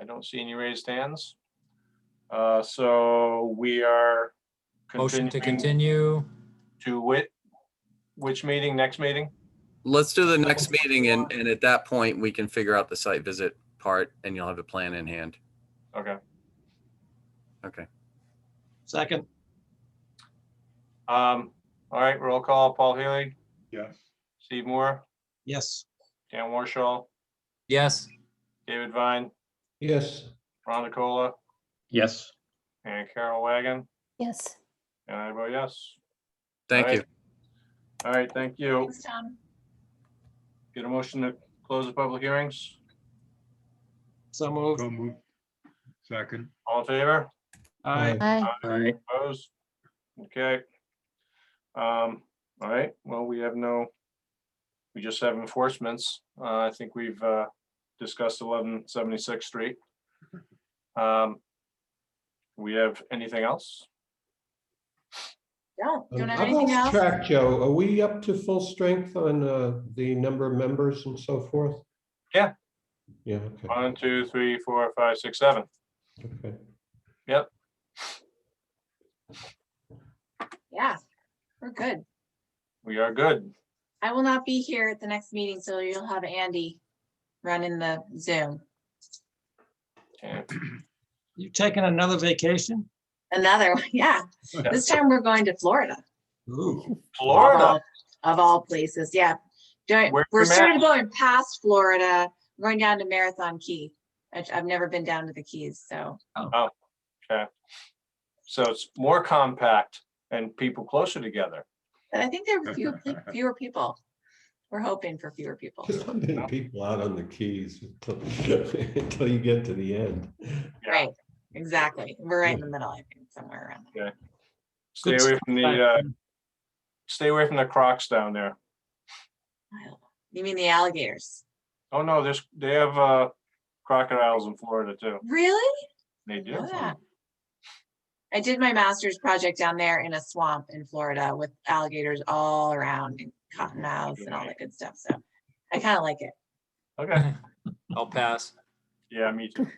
I don't see any raised hands. So we are Motion to continuing continue. to which meeting, next meeting? Let's do the next meeting and at that point we can figure out the site visit part and you'll have a plan in hand. Okay. Okay. Second, All right, roll call, Paul Healy, Yes. Steve Moore, yes. Dan Warshall, Yes. David Vine, Yes. Ron Nicola, Yes. and Carol Wagon, Yes. and I vote yes. Thank All you. right. All right, thank you. Thanks, Tom. Get a motion to close the public hearings. So moved. So moved. Second. All in favor? Aye. Aye. Aye. Opposed? Okay. All right, well, we just have enforcements. I think we've discussed 1176th Street. We have anything else? Don't have I've anything lost else? track, Joe. Are we up to full strength on the number of members and so forth? Yeah. Yeah, okay, 1, 2, 3, 4, 5, 6, 7. okay. Yep. Yeah, we're good. We are good. I will not be here at the next meeting, so you'll have Andy running the Zoom. Okay. You taking another vacation? Another, yeah. This time we're going to Florida. Ooh. Florida. Of all places, yeah. Where's We're your sort of map? going past Florida. We're going down to Marathon Key. I've never been down to the Keys, so. Okay. So it's more compact and people closer together. But I think there are fewer people. We're hoping for fewer people. There's not many people out on the Keys until you get to the end. Yeah. Right, exactly. We're right in the middle, I think, somewhere around there. Okay. Stay away from the Crocs down there. You mean the alligators? Oh, no, they have crocodiles in Florida too. Really? They do. Know that. I did my master's project down there in a swamp in Florida with alligators all around and cottonmouths and all that good stuff. So I kind of like it. Okay. I'll pass. Yeah, me too.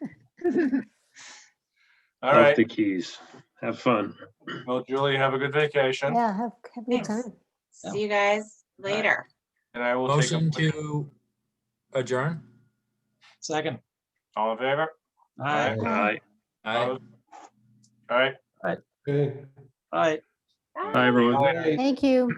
All Love right. the Keys. Have fun. Well, Julie, have a good vacation. Yeah, have a good Thanks. time. See you guys later. And I will take Motion to adjourn. Second. all in favor? Aye. Aye. Aye. Opposed? All right. Okay. Aye. Bye, everyone. Bye. Thank you.